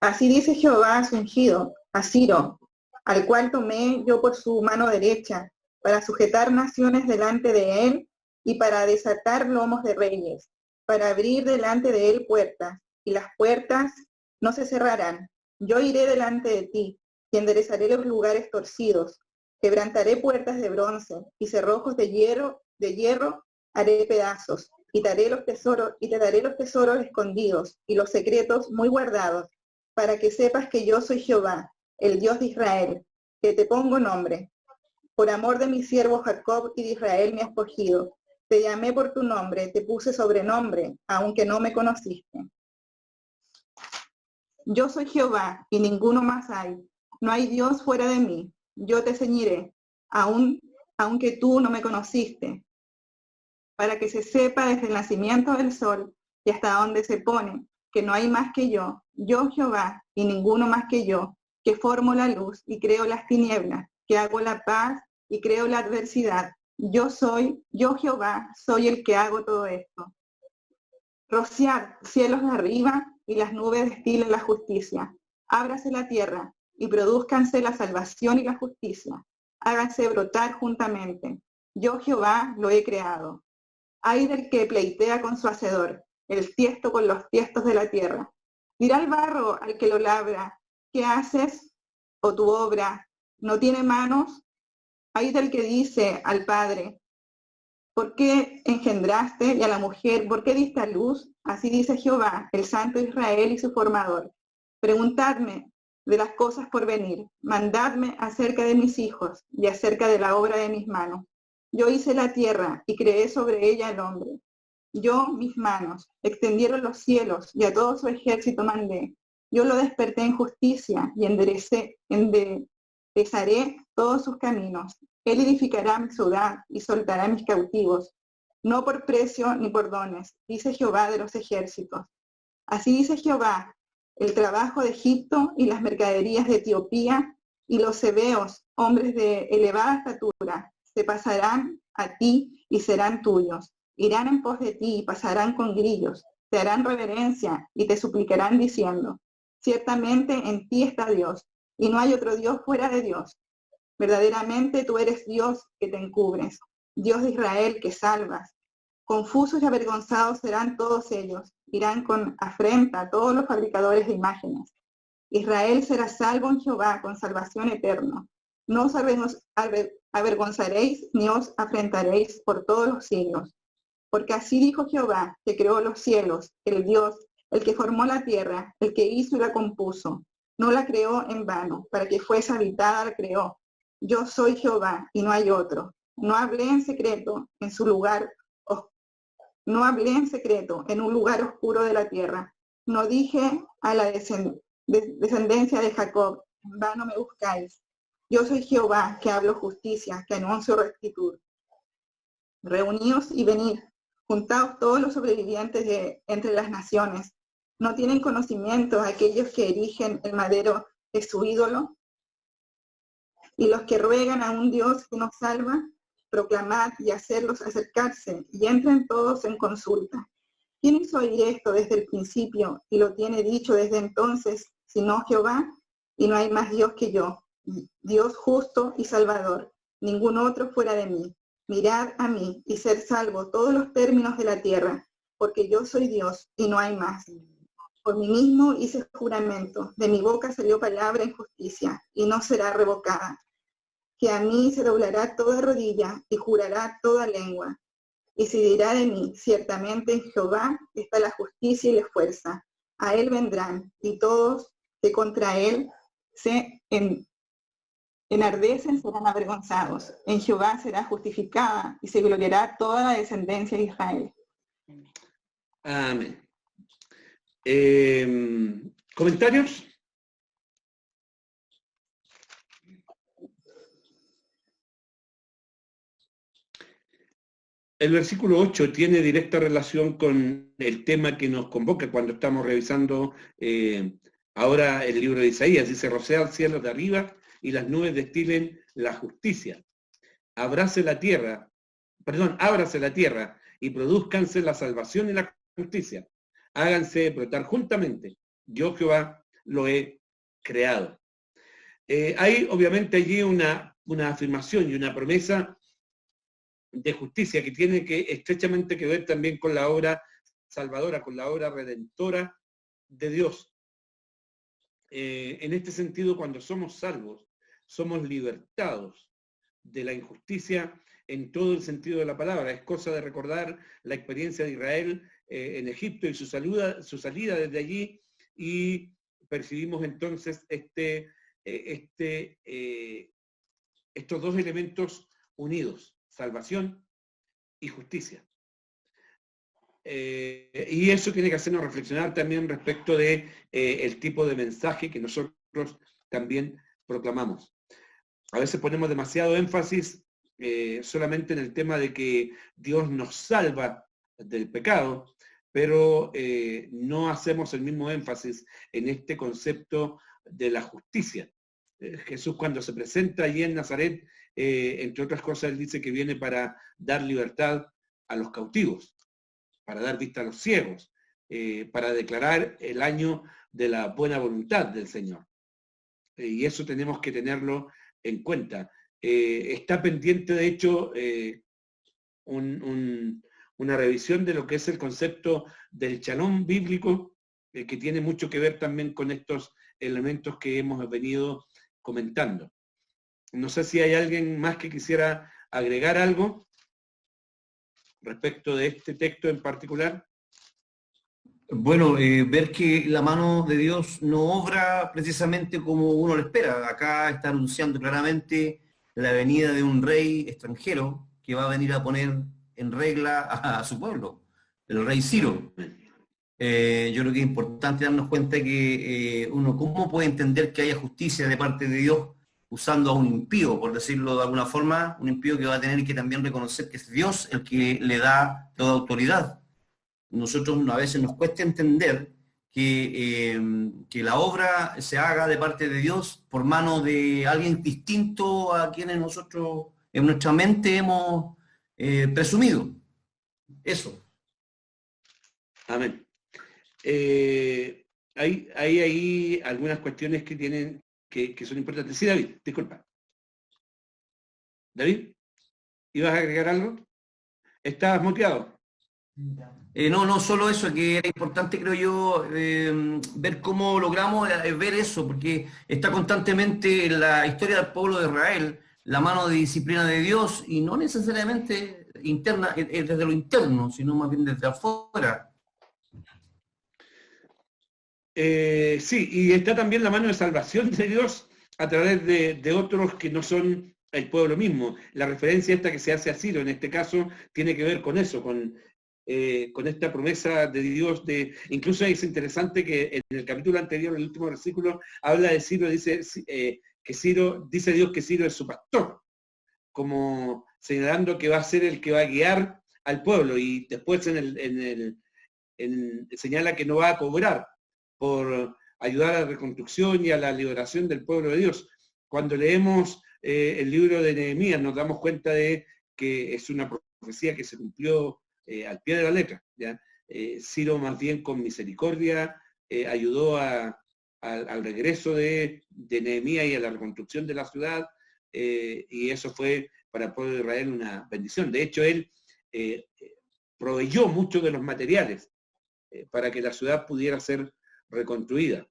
S11: Así dice Jehová a su ungido, a Ciro, al cual tomé yo por su mano derecha, para sujetar naciones delante de él y para desatar lomos de reyes, para abrir delante de él puertas, y las puertas no se cerrarán. Yo iré delante de ti y enderezaré los lugares torcidos, quebrantaré puertas de bronce y cerrojos de hierro haré pedazos, y te daré los tesoros escondidos y los secretos muy guardados, para que sepas que yo soy Jehová, el Dios de Israel, que te pongo nombre. Por amor de mi siervo Jacob y de Israel mi escogido, te llamé por tu nombre, te puse sobrenombre, aunque no me conociste. Yo soy Jehová, y ninguno más hay. No hay Dios fuera de mí. Yo te ceñiré, aunque tú no me conociste, para que se sepa desde el nacimiento del sol y hasta donde se pone, que no hay más que yo Jehová, y ninguno más que yo, que formo la luz y creo las tinieblas, que hago la paz y creo la adversidad. Yo Jehová, soy el que hago todo esto. Rociar cielos de arriba y las nubes destilen la justicia. Ábrase la tierra y produzcanse la salvación y la justicia. Háganse brotar juntamente. Yo Jehová lo he creado. Ay del que pleitea con su hacedor, el tiesto con los tiestos de la tierra. Dirá el barro al que lo labra, ¿qué haces? ¿O tu obra no tiene manos? Ay del que dice al padre, ¿por qué engendraste? Y a la mujer, ¿por qué diste a luz? Así dice Jehová, el Santo de Israel y su formador. Preguntadme de las cosas por venir, mandadme acerca de mis hijos y acerca de la obra de mis manos. Yo hice la tierra y creé sobre ella el hombre. Yo, mis manos, extendieron los cielos y a todo su ejército mandé. Yo lo desperté en justicia y enderezaré todos sus caminos. Él edificará mi ciudad y soltará mis cautivos, no por precio ni por dones, dice Jehová de los ejércitos. Así dice Jehová, el trabajo de Egipto y las mercaderías de Etiopía y los hebeos, hombres de elevada estatura, se pasarán a ti y serán tuyos. Irán en pos de ti y pasarán con grillos, te harán reverencia y te suplicarán diciendo, ciertamente en ti está Dios, y no hay otro Dios fuera de Dios. Verdaderamente tú eres Dios que te encubres, Dios de Israel que salvas. Confusos y avergonzados serán todos ellos, irán con afrenta a todos los fabricadores de imágenes. Israel será salvo en Jehová con salvación eterna. No os avergonzaréis ni os afrentaréis por todos los siglos. Porque así dijo Jehová, que creó los cielos, el Dios, el que formó la tierra, el que hizo y la compuso. No la creó en vano, para que fuese habitada la creó. Yo soy Jehová y no hay otro. No hablé en secreto en su lugar, no hablé en secreto en un lugar oscuro de la tierra. No dije a la descendencia de Jacob, en vano me buscáis. Yo soy Jehová, que hablo justicia, que anuncio rectitud. Reuníos y venid, juntaos todos los sobrevivientes de entre las naciones. ¿No tienen conocimiento aquellos que erigen el madero de su ídolo? Y los que ruegan a un Dios que nos salva, proclamad y hacerlos acercarse, y entren todos en consulta. ¿Quién hizo oír esto desde el principio y lo tiene dicho desde entonces, sino Jehová? Y no hay más Dios que yo, Dios justo y salvador, ningún otro fuera de mí. Mirad a mí y ser salvo todos los términos de la tierra, porque yo soy Dios y no hay más. Por mí mismo hice juramento, de mi boca salió palabra en justicia, y no será revocada. Que a mí se doblará toda rodilla y jurará toda lengua. Y se dirá de mí, ciertamente en Jehová está la justicia y la fuerza. A él vendrán, y todos que contra él se enardecen serán avergonzados. En Jehová será justificada y se gloriará toda la descendencia de Israel.
S2: Amén. ¿Comentarios? El versículo 8 tiene directa relación con el tema que nos convoca cuando estamos revisando ahora el libro de Isaías. Dice, rocea el cielo de arriba y las nubes destilen la justicia. Ábrase la tierra y produzcanse la salvación y la justicia. Háganse brotar juntamente. Yo Jehová lo he creado. Hay obviamente allí una afirmación y una promesa de justicia que tiene estrechamente que ver también con la obra salvadora, con la obra redentora de Dios. En este sentido, cuando somos salvos, somos libertados de la injusticia en todo el sentido de la palabra. Es cosa de recordar la experiencia de Israel en Egipto y su salida desde allí, y percibimos entonces estos dos elementos unidos, salvación y justicia. Y eso tiene que hacernos reflexionar también respecto de el tipo de mensaje que nosotros también proclamamos. A veces ponemos demasiado énfasis solamente en el tema de que Dios nos salva del pecado, pero no hacemos el mismo énfasis en este concepto de la justicia. Jesús, cuando se presenta allí en Nazaret, entre otras cosas, él dice que viene para dar libertad a los cautivos, para dar vista a los ciegos, para declarar el año de la buena voluntad del Señor. Y eso tenemos que tenerlo en cuenta. Está pendiente, de hecho, una revisión de lo que es el concepto del shalom bíblico, que tiene mucho que ver también con estos elementos que hemos venido comentando. No sé si hay alguien más que quisiera agregar algo respecto de este texto en particular.
S6: Bueno, ver que la mano de Dios no obra precisamente como uno lo espera. Acá está anunciando claramente la venida de un rey extranjero que va a venir a poner en regla a su pueblo, el rey Ciro. Yo creo que es importante darnos cuenta que uno, ¿cómo puede entender que haya justicia de parte de Dios usando a un impío, por decirlo de alguna forma, un impío que va a tener que también reconocer que es Dios el que le da toda autoridad? Nosotros a veces nos cuesta entender que la obra se haga de parte de Dios por mano de alguien distinto a quienes nosotros en nuestra mente hemos presumido. Eso.
S2: Amén. Hay algunas cuestiones que tienen que son importantes. Sí, David, disculpa. David, ¿ibas a agregar algo? ¿Estabas muteado?
S6: No, solo eso, que era importante, creo yo, ver cómo logramos ver eso, porque está constantemente en la historia del pueblo de Israel, la mano de disciplina de Dios, y no necesariamente interna, desde lo interno, sino más bien desde afuera.
S2: Sí, y está también la mano de salvación de Dios a través de otros que no son el pueblo mismo. La referencia esta que se hace a Ciro, en este caso, tiene que ver con eso, con esta promesa de Dios. Incluso es interesante que en el capítulo anterior, en el último versículo, habla de Ciro, dice que Ciro, dice Dios que Ciro es su pastor, como señalando que va a ser el que va a guiar al pueblo, y después señala que no va a cobrar por ayudar a la reconstrucción y a la liberación del pueblo de Dios. Cuando leemos el libro de Nehemías nos damos cuenta de que es una profecía que se cumplió al pie de la letra, ¿ya? Ciro más bien con misericordia ayudó al regreso de Nehemías y a la reconstrucción de la ciudad, y eso fue para el pueblo de Israel una bendición. De hecho, él proveyó muchos de los materiales para que la ciudad pudiera ser reconstruida.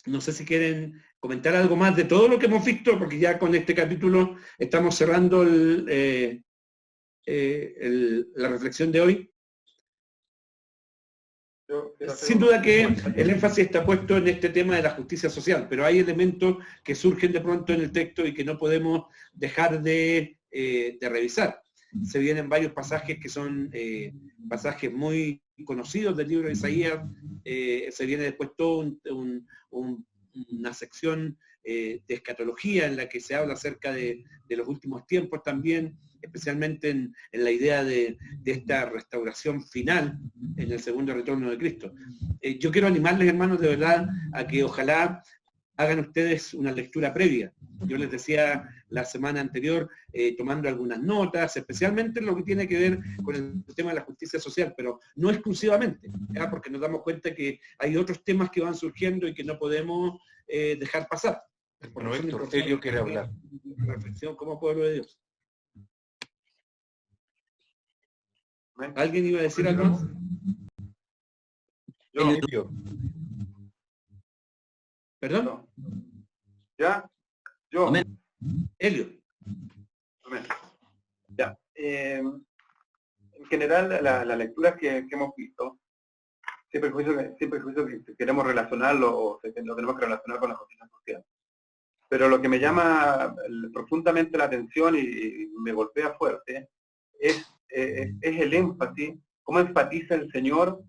S2: No sé si quieren comentar algo más de todo lo que hemos visto, porque ya con este capítulo estamos cerrando la reflexión de hoy. Sin duda que el énfasis está puesto en este tema de la justicia social, pero hay elementos que surgen de pronto en el texto y que no podemos dejar de revisar. Se vienen varios pasajes que son pasajes muy conocidos del libro de Isaías. Se viene después toda una sección de escatología en la que se habla acerca de los últimos tiempos también, especialmente en la idea de esta restauración final en el segundo retorno de Cristo. Yo quiero animarles, hermanos, de verdad, a que ojalá hagan ustedes una lectura previa. Yo les decía la semana anterior, tomando algunas notas, especialmente en lo que tiene que ver con el tema de la justicia social, pero no exclusivamente, ¿ya? Porque nos damos cuenta que hay otros temas que van surgiendo y que no podemos dejar pasar.
S12: Bueno, Héctor, Elio quiere hablar.
S2: Reflexión como pueblo de Dios. ¿Alguien iba a decir algo más?
S5: Yo.
S2: ¿Perdón?
S5: ¿Ya? Yo.
S6: Amén.
S2: Elio.
S5: Amén. Ya. En general, las lecturas que hemos visto, siempre que queremos relacionarlo o lo tenemos que relacionar con la justicia social. Pero lo que me llama profundamente la atención y me golpea fuerte es el énfasis, cómo enfatiza el Señor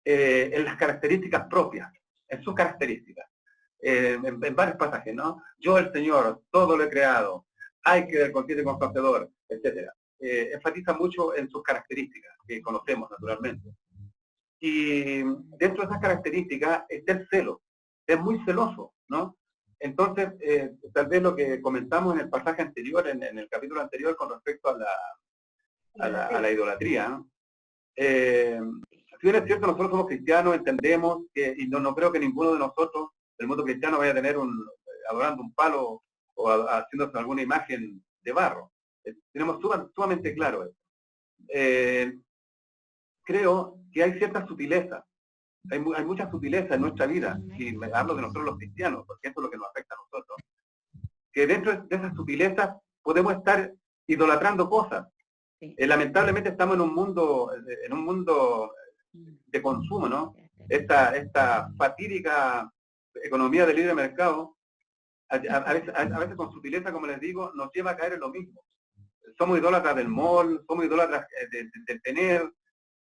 S5: en las características propias, en sus características. En varios pasajes, ¿no? Yo, el Señor, todo lo he creado, hay que ver consciente y conocedor, etc. Enfatiza mucho en sus características, que conocemos naturalmente. Y dentro de esas características está el celo, es muy celoso, ¿no? Entonces, tal vez lo que comentamos en el pasaje anterior, en el capítulo anterior, con respecto a la idolatría, ¿no? Si bien es cierto, nosotros somos cristianos, entendemos que, y no creo que ninguno de nosotros del mundo cristiano vaya a tener adorando un palo o haciéndose alguna imagen de barro. Tenemos sumamente claro eso. Creo que hay ciertas sutilezas, hay muchas sutilezas en nuestra vida, y me hablo de nosotros los cristianos, porque eso es lo que nos afecta a nosotros, que dentro de esas sutilezas podemos estar idolatrando cosas. Lamentablemente estamos en un mundo de consumo, ¿no? Esta fatídica economía de libre mercado, a veces con sutileza, como les digo, nos lleva a caer en lo mismo. Somos idólatras del mall, somos idólatras del tener,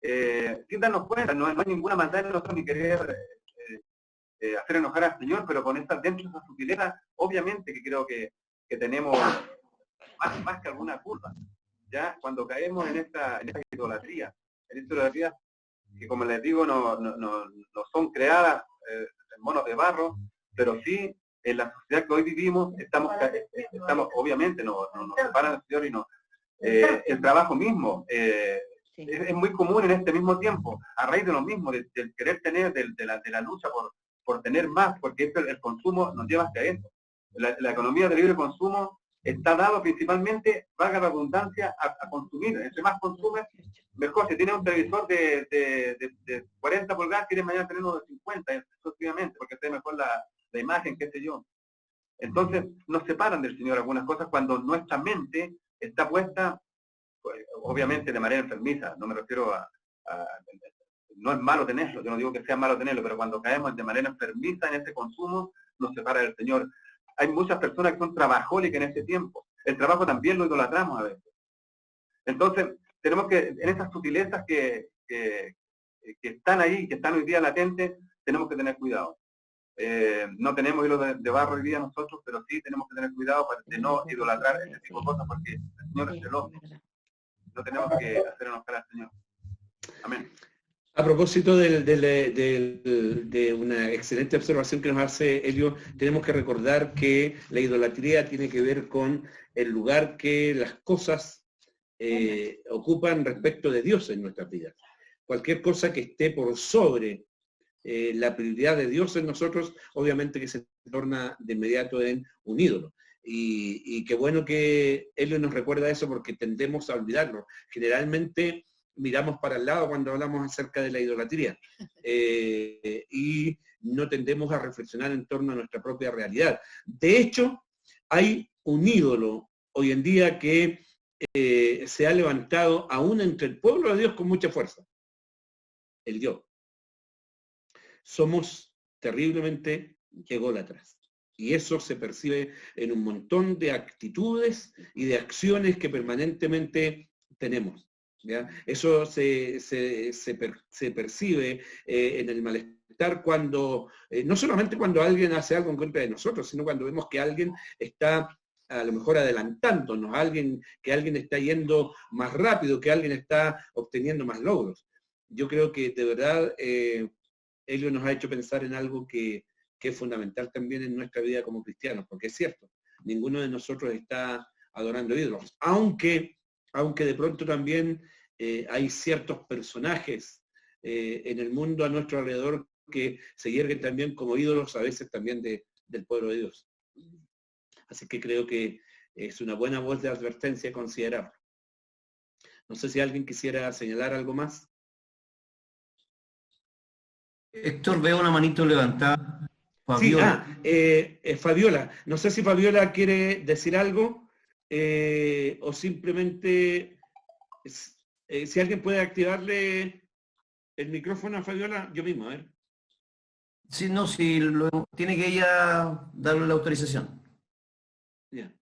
S5: sin darnos cuenta, no hay ninguna maldad en nosotros ni querer hacer enojar al Señor, pero con dentro de esa sutileza, obviamente que creo que tenemos más que alguna culpa, ¿ya? Cuando caemos en esta idolatría, que como les digo, no son creadas en monos de barro, pero sí en la sociedad que hoy vivimos estamos obviamente nos separan del Señor y no. El trabajo mismo es muy común en este mismo tiempo, a raíz de lo mismo, del querer tener, de la lucha por tener más, porque el consumo nos lleva hacia eso. La economía de libre consumo está dado principalmente, valga la abundancia, a consumir. Entre más consumes, mejor. Si tienes un televisor de 40 pulgadas, quieres mañana tener uno de 50, exclusivamente, porque esté mejor la imagen, qué sé yo. Entonces, nos separan del Señor algunas cosas cuando nuestra mente está puesta, pues, obviamente de manera enfermiza. No me refiero no es malo tenerlo, yo no digo que sea malo tenerlo, pero cuando caemos de manera enfermiza en ese consumo, nos separa del Señor. Hay muchas personas que son trabajólicas en este tiempo. El trabajo también lo idolatramos a veces. Entonces, tenemos que, en esas sutilezas que están ahí, que están hoy día latentes, tenemos que tener cuidado. No tenemos hilo de barro hoy día nosotros, pero sí tenemos que tener cuidado de no idolatrar ese tipo de cosas, porque el Señor es celoso. No tenemos que hacer enojar al Señor. Amén.
S2: A propósito de una excelente observación que nos hace Elio, tenemos que recordar que la idolatría tiene que ver con el lugar que las cosas ocupan respecto de Dios en nuestras vidas. Cualquier cosa que esté por sobre la prioridad de Dios en nosotros, obviamente que se torna de inmediato en un ídolo. Y qué bueno que Elio nos recuerda eso, porque tendemos a olvidarlo. Generalmente miramos para el lado cuando hablamos acerca de la idolatría y no tendemos a reflexionar en torno a nuestra propia realidad. De hecho, hay un ídolo hoy en día que se ha levantado aún entre el pueblo de Dios con mucha fuerza: el yo. Somos terriblemente ególatras. Y eso se percibe en un montón de actitudes y de acciones que permanentemente tenemos. ¿Ya? Eso se percibe en el malestar cuando, no solamente cuando alguien hace algo en contra de nosotros, sino cuando vemos que alguien está a lo mejor adelantándonos, que alguien está yendo más rápido, que alguien está obteniendo más logros. Yo creo que de verdad Elio nos ha hecho pensar en algo que es fundamental también en nuestra vida como cristianos, porque es cierto, ninguno de nosotros está adorando ídolos, aunque de pronto también hay ciertos personajes en el mundo a nuestro alrededor que se yerguen también como ídolos, a veces también del pueblo de Dios. Así que creo que es una buena voz de advertencia considerarlo. No sé si alguien quisiera señalar algo más.
S6: Héctor, veo una manito levantada. Fabiola.
S2: Sí, Fabiola. No sé si Fabiola quiere decir algo o simplemente si alguien puede activarle el micrófono a Fabiola, yo mismo, a ver.
S6: Sí, no, sí, tiene que ella darle la autorización.
S2: Ya.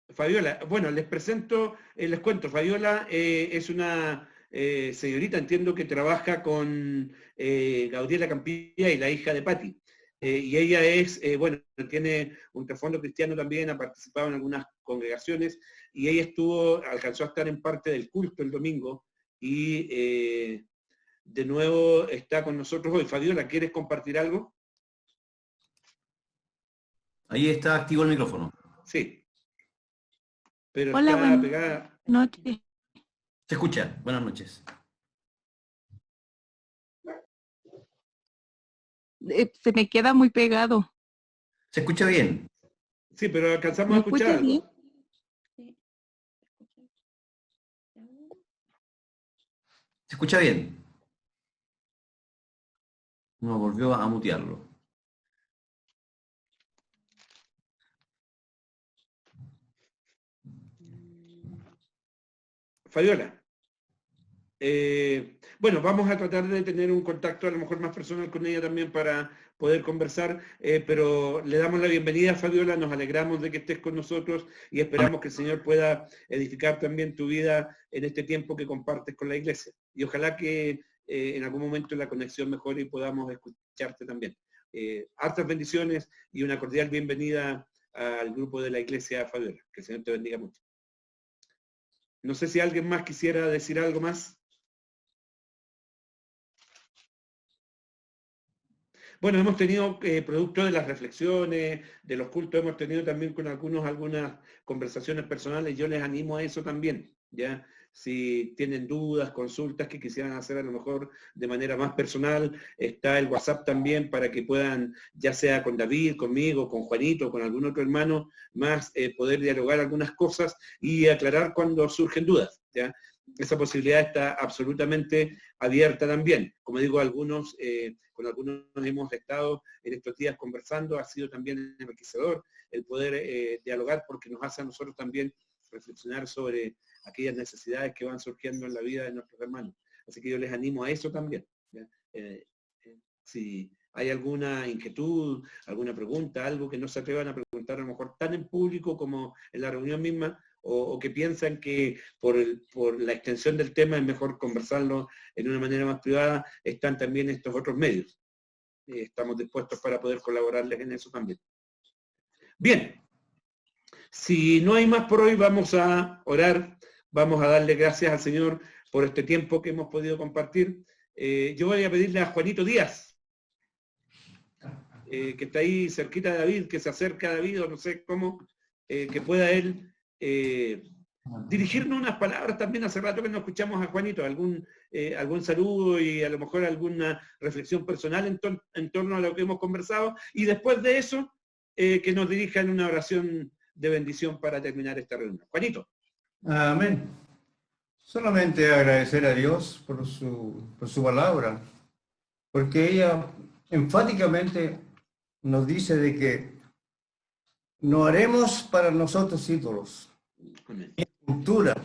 S2: Fabiola, bueno, les presento, les cuento, Fabiola es una señorita, entiendo que trabaja con Gabriela Campilla y la hija de Patti. Y ella es, bueno, tiene un trasfondo cristiano también, ha participado en algunas congregaciones, y ella alcanzó a estar en parte del culto el domingo, y de nuevo está con nosotros hoy. Fabiola, ¿quieres compartir algo?
S6: Ahí está activo el micrófono.
S2: Sí. Pero
S13: hola,
S2: está pegada.
S13: Noches.
S6: Se escucha. Buenas noches.
S13: Se me queda muy pegado.
S6: ¿Se escucha bien?
S2: Sí, pero alcanzamos a escuchar algo.
S13: Bien?
S6: ¿Se escucha bien? No, volvió a mutearlo.
S2: Fabiola. Bueno, vamos a tratar de tener un contacto a lo mejor más personal con ella también para poder conversar, pero le damos la bienvenida, Fabiola, nos alegramos de que estés con nosotros y esperamos que el Señor pueda edificar también tu vida en este tiempo que compartes con la iglesia. Y ojalá que en algún momento la conexión mejore y podamos escucharte también. Hartas bendiciones y una cordial bienvenida al grupo de la iglesia, Fabiola. Que el Señor te bendiga mucho. No sé si alguien más quisiera decir algo más. Bueno, hemos tenido, producto de las reflexiones, de los cultos, hemos tenido también con algunas conversaciones personales. Yo les animo a eso también, ¿ya? Si tienen dudas, consultas que quisieran hacer a lo mejor de manera más personal, está el WhatsApp también para que puedan, ya sea con David, conmigo, con Juanito, con algún otro hermano, más poder dialogar algunas cosas y aclarar cuando surgen dudas, ¿ya? Esa posibilidad está absolutamente abierta también. Como digo, con algunos hemos estado en estos días conversando, ha sido también enriquecedor el poder dialogar porque nos hace a nosotros también reflexionar sobre aquellas necesidades que van surgiendo en la vida de nuestros hermanos. Así que yo les animo a eso también, ¿ya? Si hay alguna inquietud, alguna pregunta, algo que no se atrevan a preguntar a lo mejor tan en público como en la reunión misma, o que piensan que por la extensión del tema es mejor conversarlo en una manera más privada, están también estos otros medios. Estamos dispuestos para poder colaborarles en eso también. Bien, si no hay más por hoy, vamos a orar, vamos a darle gracias al Señor por este tiempo que hemos podido compartir. Yo voy a pedirle a Juanito Díaz, que está ahí cerquita de David, que se acerca a David, o no sé cómo, que pueda él dirigirnos unas palabras también. Hace rato que no escuchamos a Juanito, algún saludo y a lo mejor alguna reflexión personal en torno a lo que hemos conversado, y después de eso, que nos dirijan una oración de bendición para terminar esta reunión. Juanito.
S14: Amén. Solamente agradecer a Dios por su palabra, porque ella enfáticamente nos dice de que no haremos para nosotros ídolos, ni escultura.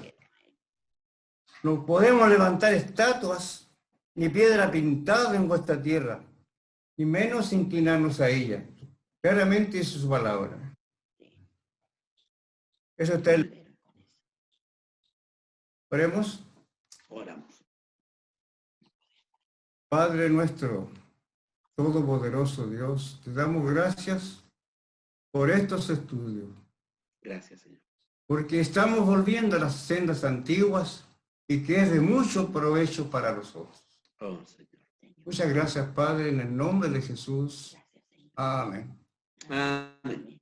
S14: No podemos levantar estatuas ni piedra pintada en vuestra tierra, ni menos inclinarnos a ella. Claramente es su palabra. Eso está el... Oremos.
S2: Oramos.
S14: Padre nuestro, todopoderoso Dios, te damos gracias por estos estudios.
S2: Gracias, Señor.
S14: Porque estamos volviendo a las sendas antiguas y que es de mucho provecho para nosotros.
S2: Oh, Señor.
S14: Muchas gracias, Padre, en el nombre de Jesús. Amén.
S2: Amén.